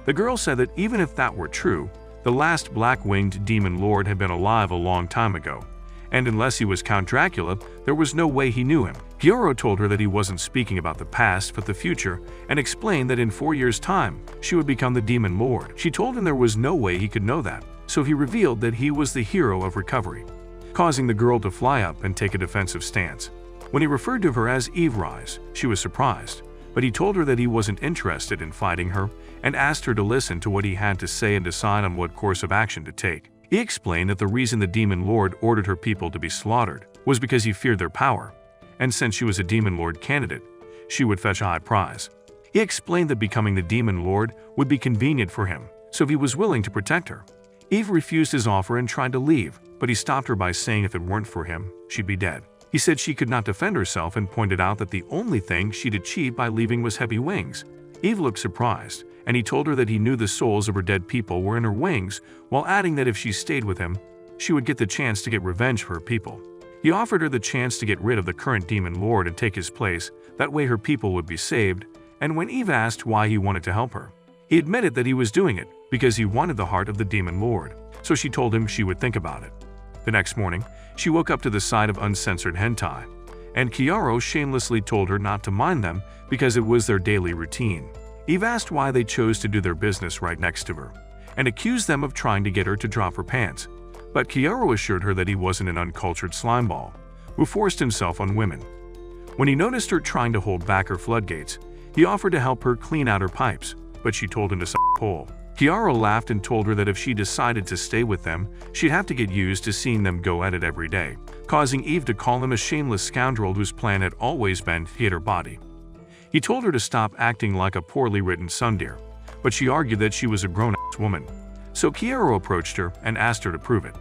The girl said that even if that were true, the last black-winged demon lord had been alive a long time ago, and unless he was Count Dracula, there was no way he knew him. Kiaro told her that he wasn't speaking about the past but the future, and explained that in 4 years' time, she would become the demon lord. She told him there was no way he could know that, so he revealed that he was the hero of recovery, causing the girl to fly up and take a defensive stance. When he referred to her as Eve Rise, she was surprised, but he told her that he wasn't interested in fighting her and asked her to listen to what he had to say and decide on what course of action to take. He explained that the reason the Demon Lord ordered her people to be slaughtered was because he feared their power, and since she was a Demon Lord candidate, she would fetch a high prize. He explained that becoming the Demon Lord would be convenient for him, so he was willing to protect her. Eve refused his offer and tried to leave, but he stopped her by saying if it weren't for him, she'd be dead. He said she could not defend herself and pointed out that the only thing she'd achieved by leaving was heavy wings. Eve looked surprised, and he told her that he knew the souls of her dead people were in her wings, while adding that if she stayed with him, she would get the chance to get revenge for her people. He offered her the chance to get rid of the current Demon Lord and take his place, that way her people would be saved, and when Eve asked why he wanted to help her, he admitted that he was doing it because he wanted the heart of the Demon Lord, so she told him she would think about it. The next morning, she woke up to the sight of uncensored hentai, and Kiaro shamelessly told her not to mind them because it was their daily routine. Eve asked why they chose to do their business right next to her, and accused them of trying to get her to drop her pants, but Kiaro assured her that he wasn't an uncultured slimeball who forced himself on women. When he noticed her trying to hold back her floodgates, he offered to help her clean out her pipes, but she told him to suck a hole. Kiaro laughed and told her that if she decided to stay with them, she'd have to get used to seeing them go at it every day, causing Eve to call him a shameless scoundrel whose plan had always been to hit her body. He told her to stop acting like a poorly written sundeer, but she argued that she was a grown-ass woman. So Kiaro approached her and asked her to prove it,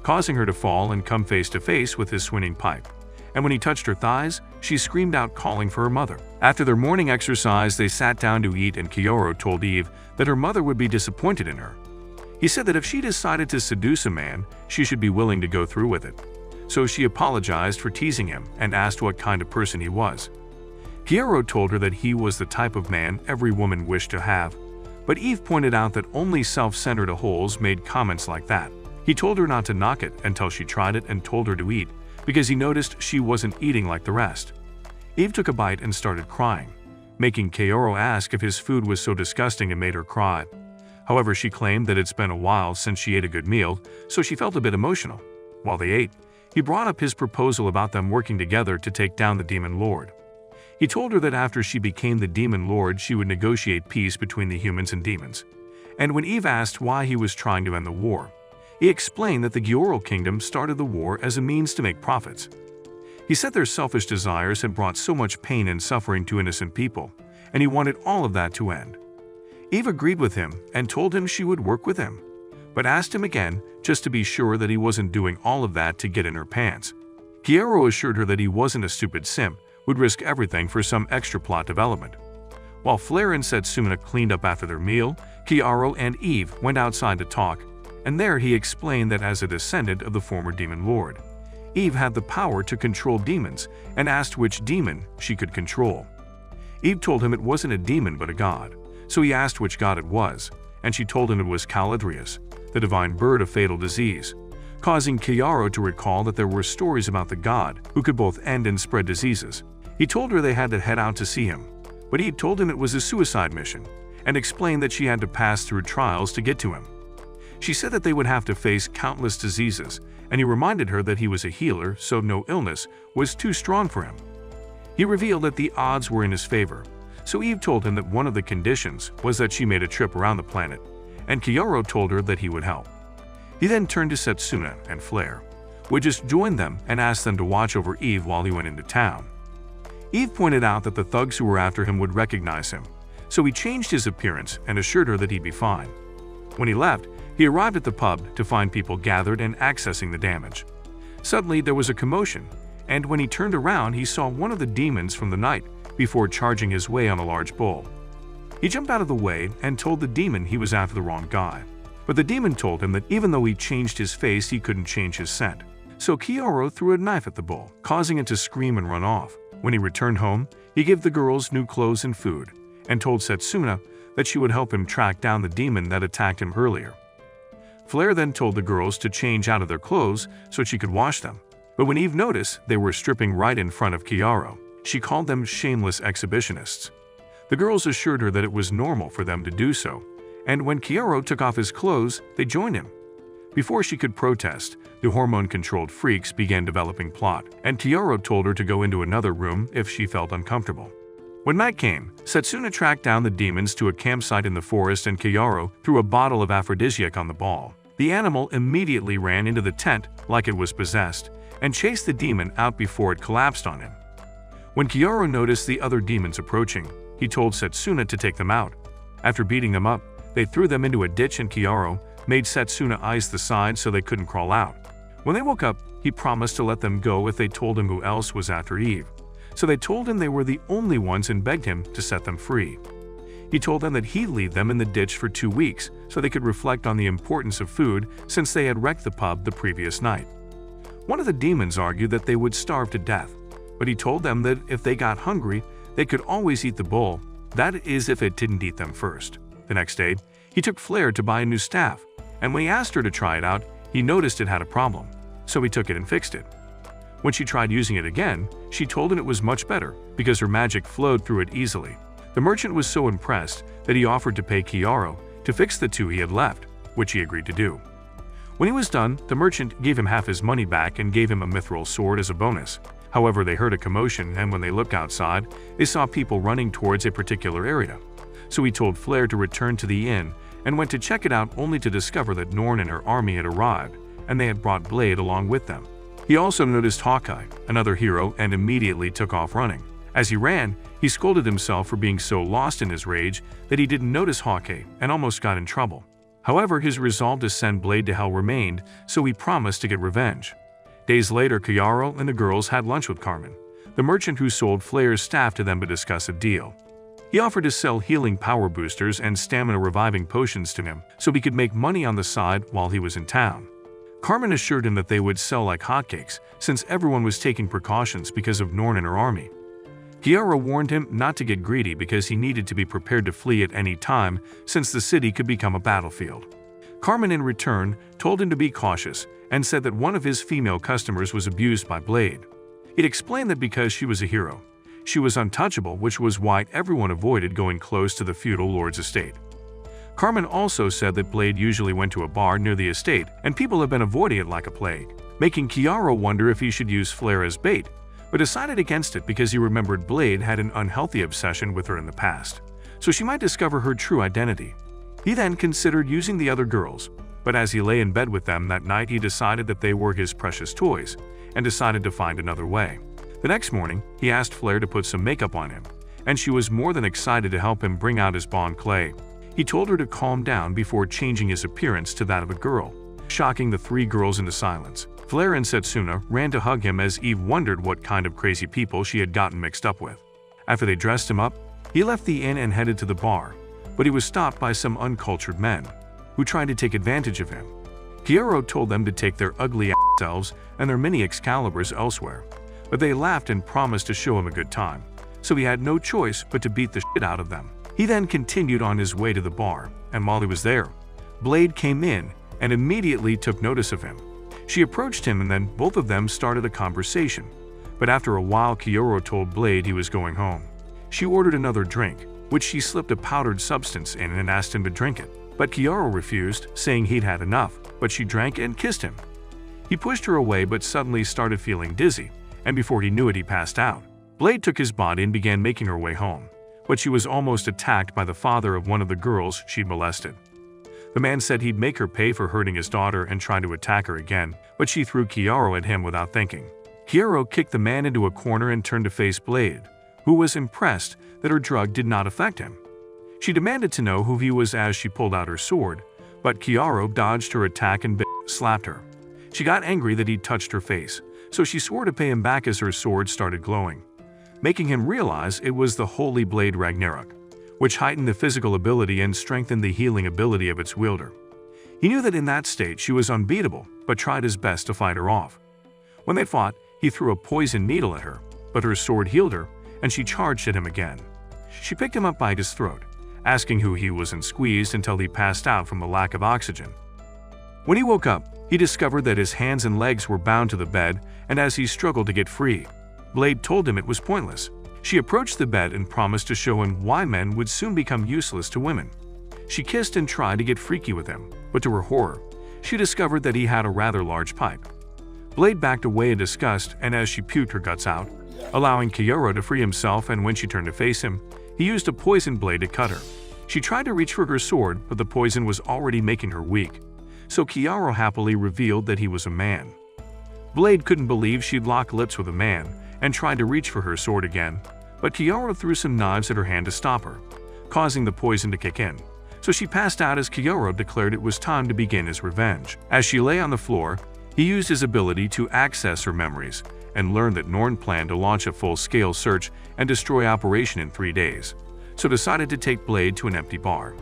causing her to fall and come face to face with his swinging pipe. And when he touched her thighs, she screamed out calling for her mother. After their morning exercise, they sat down to eat and Kiaro told Eve that her mother would be disappointed in her. He said that if she decided to seduce a man, she should be willing to go through with it. So she apologized for teasing him and asked what kind of person he was. Kiaro told her that he was the type of man every woman wished to have, but Eve pointed out that only self-centered holes made comments like that. He told her not to knock it until she tried it and told her to eat, because he noticed she wasn't eating like the rest. Eve took a bite and started crying, making Kiaro ask if his food was so disgusting it made her cry. However, she claimed that it's been a while since she ate a good meal, so she felt a bit emotional. While they ate, he brought up his proposal about them working together to take down the Demon Lord. He told her that after she became the Demon Lord, she would negotiate peace between the humans and demons. And when Eve asked why he was trying to end the war, he explained that the Gioro Kingdom started the war as a means to make profits. He said their selfish desires had brought so much pain and suffering to innocent people, and he wanted all of that to end. Eve agreed with him and told him she would work with him, but asked him again just to be sure that he wasn't doing all of that to get in her pants. Kiaro assured her that he wasn't a stupid simp, would risk everything for some extra plot development. While Flare and Setsuna cleaned up after their meal, Kiaro and Eve went outside to talk, and there he explained that as a descendant of the former Demon Lord, Eve had the power to control demons and asked which demon she could control. Eve told him it wasn't a demon but a god, so he asked which god it was, and she told him it was Caladrius, the divine bird of fatal disease, causing Kiaro to recall that there were stories about the god who could both end and spread diseases. He told her they had to head out to see him, but he told him it was a suicide mission and explained that she had to pass through trials to get to him. She said that they would have to face countless diseases, and he reminded her that he was a healer, so no illness was too strong for him. He revealed that the odds were in his favor, so Eve told him that one of the conditions was that she made a trip around the planet, and Kiaro told her that he would help. He then turned to Setsuna and Flare, who just joined them and asked them to watch over Eve while he went into town. Eve pointed out that the thugs who were after him would recognize him, so he changed his appearance and assured her that he'd be fine. When he left, he arrived at the pub to find people gathered and accessing the damage. Suddenly, there was a commotion, and when he turned around, he saw one of the demons from the night before charging his way on a large bull. He jumped out of the way and told the demon he was after the wrong guy, but the demon told him that even though he changed his face, he couldn't change his scent. So Kiaro threw a knife at the bull, causing it to scream and run off. When he returned home, he gave the girls new clothes and food, and told Setsuna that she would help him track down the demon that attacked him earlier. Flare then told the girls to change out of their clothes so she could wash them, but when Eve noticed they were stripping right in front of Kiaro, she called them shameless exhibitionists. The girls assured her that it was normal for them to do so, and when Kiaro took off his clothes, they joined him. Before she could protest, the hormone-controlled freaks began developing plot, and Kiaro told her to go into another room if she felt uncomfortable. When night came, Setsuna tracked down the demons to a campsite in the forest and Kiaro threw a bottle of aphrodisiac on the ball. The animal immediately ran into the tent like it was possessed and chased the demon out before it collapsed on him. When Kiaro noticed the other demons approaching, he told Setsuna to take them out. After beating them up, they threw them into a ditch and Kiaro made Setsuna ice the side so they couldn't crawl out. When they woke up, he promised to let them go if they told him who else was after Eve. So they told him they were the only ones and begged him to set them free. He told them that he'd leave them in the ditch for 2 weeks so they could reflect on the importance of food since they had wrecked the pub the previous night. One of the demons argued that they would starve to death, but he told them that if they got hungry, they could always eat the bull, that is if it didn't eat them first. The next day, he took Flare to buy a new staff, and when he asked her to try it out, he noticed it had a problem, so he took it and fixed it. When she tried using it again, she told him it was much better because her magic flowed through it easily. The merchant was so impressed that he offered to pay Kiaro to fix the 2 he had left, which he agreed to do. When he was done, the merchant gave him half his money back and gave him a mithril sword as a bonus. However, they heard a commotion, and when they looked outside, they saw people running towards a particular area. So he told Flare to return to the inn and went to check it out only to discover that Norn and her army had arrived, and they had brought Blade along with them. He also noticed Hawkeye, another hero, and immediately took off running. As he ran, he scolded himself for being so lost in his rage that he didn't notice Hawkeye and almost got in trouble. However, his resolve to send Blade to hell remained, so he promised to get revenge. Days later, Kiaro and the girls had lunch with Carmen, the merchant who sold Flare's staff to them to discuss a deal. He offered to sell healing power boosters and stamina reviving potions to him so he could make money on the side while he was in town. Carmen assured him that they would sell like hotcakes since everyone was taking precautions because of Norn and her army. Kiara warned him not to get greedy because he needed to be prepared to flee at any time since the city could become a battlefield. Carmen in return told him to be cautious and said that one of his female customers was abused by Blade. It explained that because she was a hero, she was untouchable, which was why everyone avoided going close to the feudal lord's estate. Carmen also said that Blade usually went to a bar near the estate and people have been avoiding it like a plague, making Kiara wonder if he should use Flare as bait, but decided against it because he remembered Blade had an unhealthy obsession with her in the past, so she might discover her true identity. He then considered using the other girls, but as he lay in bed with them that night he decided that they were his precious toys, and decided to find another way. The next morning, he asked Flare to put some makeup on him, and she was more than excited to help him bring out his Bond clay. He told her to calm down before changing his appearance to that of a girl, shocking the three girls into silence. Flare and Setsuna ran to hug him as Eve wondered what kind of crazy people she had gotten mixed up with. After they dressed him up, he left the inn and headed to the bar, but he was stopped by some uncultured men, who tried to take advantage of him. Kiara told them to take their ugly selves and their mini Excaliburs elsewhere, but they laughed and promised to show him a good time, so he had no choice but to beat the shit out of them. He then continued on his way to the bar, and while he was there, Blade came in and immediately took notice of him. She approached him and then both of them started a conversation, but after a while Kiara told Blade he was going home. She ordered another drink, which she slipped a powdered substance in and asked him to drink it, but Kiara refused, saying he'd had enough, but she drank and kissed him. He pushed her away but suddenly started feeling dizzy, and before he knew it he passed out. Blade took his body and began making her way home, but she was almost attacked by the father of one of the girls she'd molested. The man said he'd make her pay for hurting his daughter and tried to attack her again, but she threw Kiara at him without thinking. Kiara kicked the man into a corner and turned to face Blade, who was impressed that her drug did not affect him. She demanded to know who he was as she pulled out her sword, but Kiara dodged her attack and slapped her. She got angry that he touched her face, so she swore to pay him back as her sword started glowing, making him realize it was the Holy Blade Ragnarok, which heightened the physical ability and strengthened the healing ability of its wielder. He knew that in that state she was unbeatable, but tried his best to fight her off. When they fought, he threw a poison needle at her, but her sword healed her, and she charged at him again. She picked him up by his throat, asking who he was and squeezed until he passed out from the lack of oxygen. When he woke up, he discovered that his hands and legs were bound to the bed, and as he struggled to get free, Blade told him it was pointless. She approached the bed and promised to show him why men would soon become useless to women. She kissed and tried to get freaky with him, but to her horror, she discovered that he had a rather large pipe. Blade backed away in disgust, and as she puked her guts out, allowing Kiara to free himself, and when she turned to face him, he used a poison blade to cut her. She tried to reach for her sword, but the poison was already making her weak, so Kiara happily revealed that he was a man. Blade couldn't believe she'd lock lips with a man, and tried to reach for her sword again, but Kiara threw some knives at her hand to stop her, causing the poison to kick in, so she passed out as Kiara declared it was time to begin his revenge. As she lay on the floor, he used his ability to access her memories, and learned that Norn planned to launch a full-scale search and destroy Operation in 3 days, so decided to take Blade to an empty bar.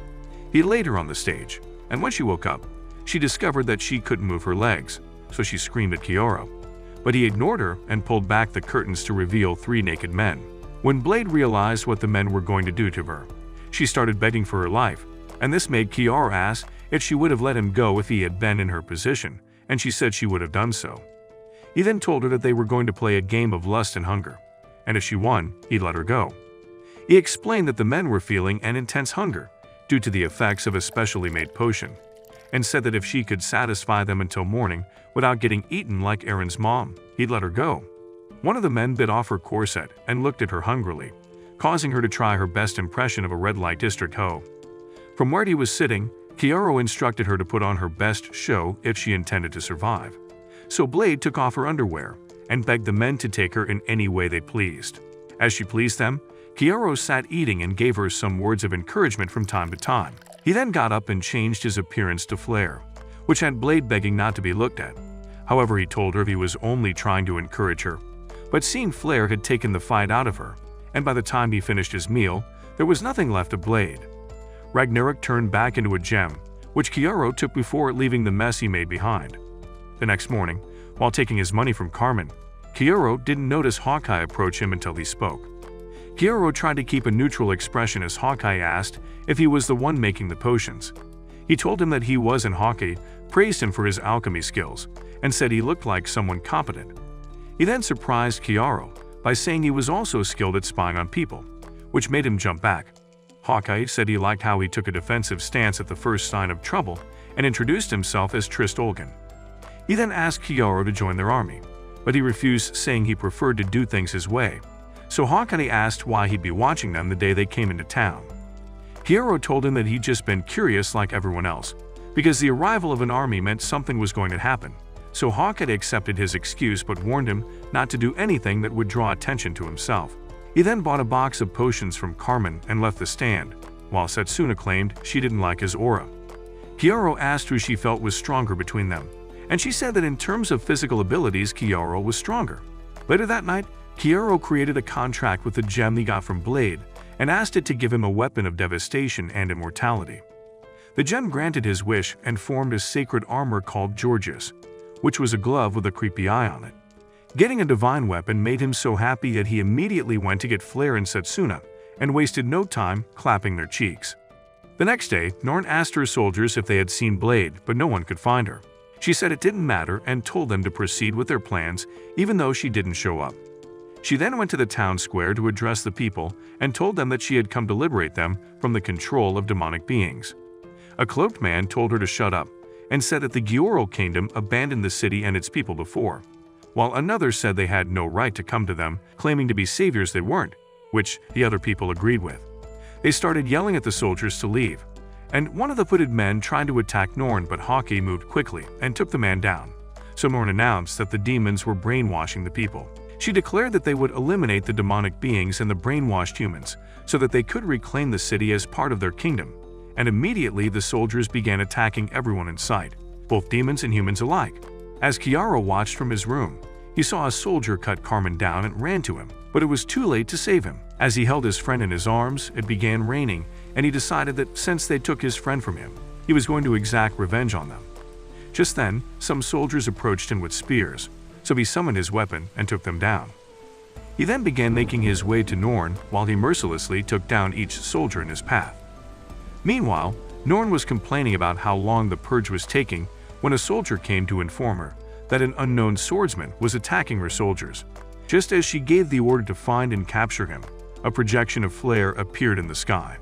He laid her on the stage, and when she woke up, she discovered that she couldn't move her legs, so she screamed at Kiara. But he ignored her and pulled back the curtains to reveal 3 naked men. When Blade realized what the men were going to do to her, she started begging for her life, and this made Kiara ask if she would have let him go if he had been in her position, and she said she would have done so. He then told her that they were going to play a game of lust and hunger, and if she won, he'd let her go. He explained that the men were feeling an intense hunger due to the effects of a specially made potion, and said that if she could satisfy them until morning without getting eaten like Aaron's mom, he'd let her go. One of the men bit off her corset and looked at her hungrily, causing her to try her best impression of a red light district hoe. From where he was sitting, Kiara instructed her to put on her best show if she intended to survive. So Blade took off her underwear and begged the men to take her in any way they pleased. As she pleased them, Kiara sat eating and gave her some words of encouragement from time to time. He then got up and changed his appearance to Flare, which had Blade begging not to be looked at. However, he told her he was only trying to encourage her, but seeing Flare had taken the fight out of her, and by the time he finished his meal, there was nothing left of Blade. Ragnarok turned back into a gem, which Kiara took before leaving the mess he made behind. The next morning, while taking his money from Carmen, Kiara didn't notice Hawkeye approach him until he spoke. Kiaro tried to keep a neutral expression as Hawkeye asked if he was the one making the potions. He told him that he was, and Hawkeye praised him for his alchemy skills and said he looked like someone competent. He then surprised Kiaro by saying he was also skilled at spying on people, which made him jump back. Hawkeye said he liked how he took a defensive stance at the first sign of trouble and introduced himself as Trist Olgan. He then asked Kiaro to join their army, but he refused, saying he preferred to do things his way. So Hawkeye asked why he'd be watching them the day they came into town. Kiaro told him that he'd just been curious like everyone else, because the arrival of an army meant something was going to happen. So Hawkeye accepted his excuse but warned him not to do anything that would draw attention to himself. He then bought a box of potions from Carmen and left the stand, while Setsuna claimed she didn't like his aura. Kiaro asked who she felt was stronger between them, and she said that in terms of physical abilities, Kiaro was stronger. Later that night, Kiaro created a contract with the gem he got from Blade and asked it to give him a weapon of devastation and immortality. The gem granted his wish and formed a sacred armor called Georgius, which was a glove with a creepy eye on it. Getting a divine weapon made him so happy that he immediately went to get Flare and Setsuna and wasted no time clapping their cheeks. The next day, Norn asked her soldiers if they had seen Blade, but no one could find her. She said it didn't matter and told them to proceed with their plans even though she didn't show up. She then went to the town square to address the people and told them that she had come to liberate them from the control of demonic beings. A cloaked man told her to shut up and said that the Gyoro kingdom abandoned the city and its people before, while another said they had no right to come to them, claiming to be saviors they weren't, which the other people agreed with. They started yelling at the soldiers to leave, and one of the hooded men tried to attack Norn, but Hawkeye moved quickly and took the man down. So Norn announced that the demons were brainwashing the people. She declared that they would eliminate the demonic beings and the brainwashed humans so that they could reclaim the city as part of their kingdom, and immediately the soldiers began attacking everyone in sight, both demons and humans alike. As Kiaro watched from his room, he saw a soldier cut Carmen down and ran to him, but it was too late to save him. As he held his friend in his arms, it began raining, and he decided that since they took his friend from him, he was going to exact revenge on them. Just then, some soldiers approached him with spears, so he summoned his weapon and took them down. He then began making his way to Norn while he mercilessly took down each soldier in his path. Meanwhile, Norn was complaining about how long the purge was taking when a soldier came to inform her that an unknown swordsman was attacking her soldiers. Just as she gave the order to find and capture him, a projection of flare appeared in the sky.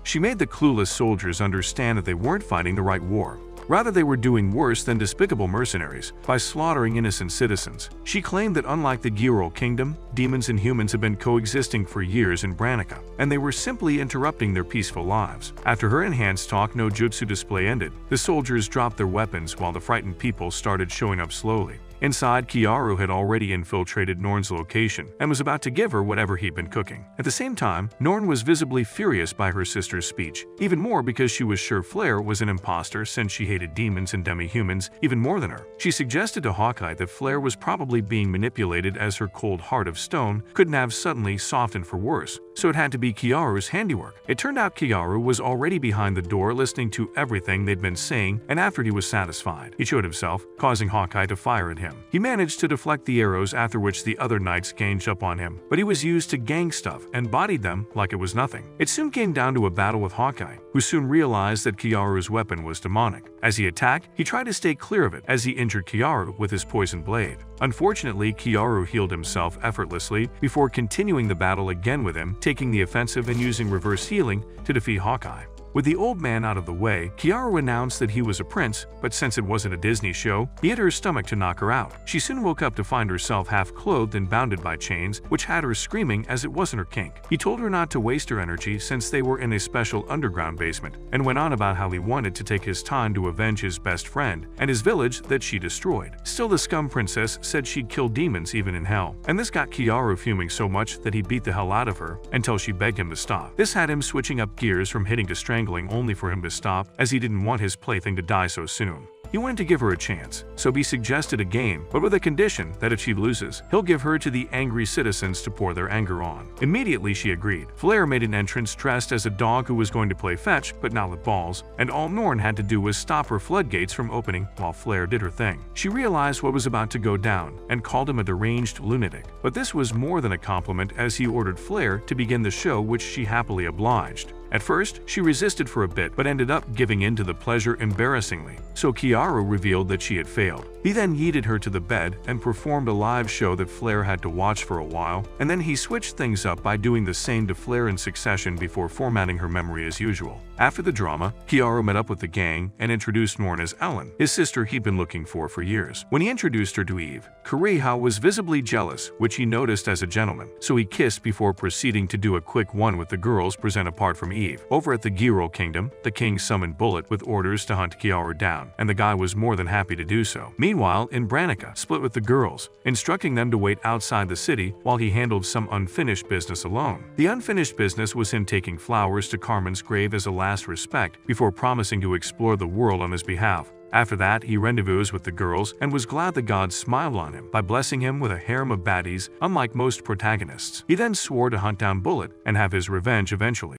She made the clueless soldiers understand that they weren't fighting the right war. Rather, they were doing worse than despicable mercenaries by slaughtering innocent citizens. She claimed that unlike the Gyoro kingdom, demons and humans had been coexisting for years in Branica, and they were simply interrupting their peaceful lives. After her enhanced talk no jutsu display ended, the soldiers dropped their weapons while the frightened people started showing up slowly. Inside, Kiaro had already infiltrated Norn's location and was about to give her whatever he'd been cooking. At the same time, Norn was visibly furious by her sister's speech, even more because she was sure Flare was an imposter since she hated demons and demi-humans even more than her. She suggested to Hawkeye that Flare was probably being manipulated as her cold heart of stone couldn't have suddenly softened for worse, so it had to be Kiaru's handiwork. It turned out Kiaru was already behind the door listening to everything they'd been saying, and after he was satisfied, he showed himself, causing Hawkeye to fire at him. He managed to deflect the arrows, after which the other knights ganged up on him, but he was used to gang stuff and bodied them like it was nothing. It soon came down to a battle with Hawkeye, who soon realized that Kiaru's weapon was demonic. As he attacked, he tried to stay clear of it as he injured Kiaru with his poison blade. Unfortunately, Kiaru healed himself effortlessly before continuing the battle again with him, taking the offensive and using reverse healing to defeat Hawkeye. With the old man out of the way, Kiaru announced that he was a prince, but since it wasn't a Disney show, he hit her stomach to knock her out. She soon woke up to find herself half-clothed and bounded by chains, which had her screaming as it wasn't her kink. He told her not to waste her energy since they were in a special underground basement, and went on about how he wanted to take his time to avenge his best friend and his village that she destroyed. Still, the scum princess said she'd kill demons even in hell, and this got Kiaru fuming so much that he beat the hell out of her until she begged him to stop. This had him switching up gears from hitting to strangling only for him to stop, as he didn't want his plaything to die so soon. He wanted to give her a chance, so he suggested a game, but with a condition that if she loses, he'll give her to the angry citizens to pour their anger on. Immediately she agreed. Flare made an entrance dressed as a dog who was going to play fetch, but not with balls, and all Norn had to do was stop her floodgates from opening while Flare did her thing. She realized what was about to go down and called him a deranged lunatic. But this was more than a compliment, as he ordered Flare to begin the show, which she happily obliged. At first, she resisted for a bit but ended up giving in to the pleasure embarrassingly, so Kiara revealed that she had failed. He then yeeted her to the bed and performed a live show that Flare had to watch for a while, and then he switched things up by doing the same to Flare in succession before formatting her memory as usual. After the drama, Kiara met up with the gang and introduced Norn as Ellen, his sister he'd been looking for years. When he introduced her to Eve, Kureha was visibly jealous, which he noticed as a gentleman, so he kissed before proceeding to do a quick one with the girls present apart from Eve. Over at the Giro Kingdom, the king summoned Bullet with orders to hunt Kiara down, and the guy was more than happy to do so. Meanwhile, in Branica, split with the girls, instructing them to wait outside the city while he handled some unfinished business alone. The unfinished business was him taking flowers to Carmen's grave as a last respect before promising to explore the world on his behalf. After that, he rendezvoused with the girls and was glad the gods smiled on him by blessing him with a harem of baddies, unlike most protagonists. He then swore to hunt down Bullet and have his revenge eventually.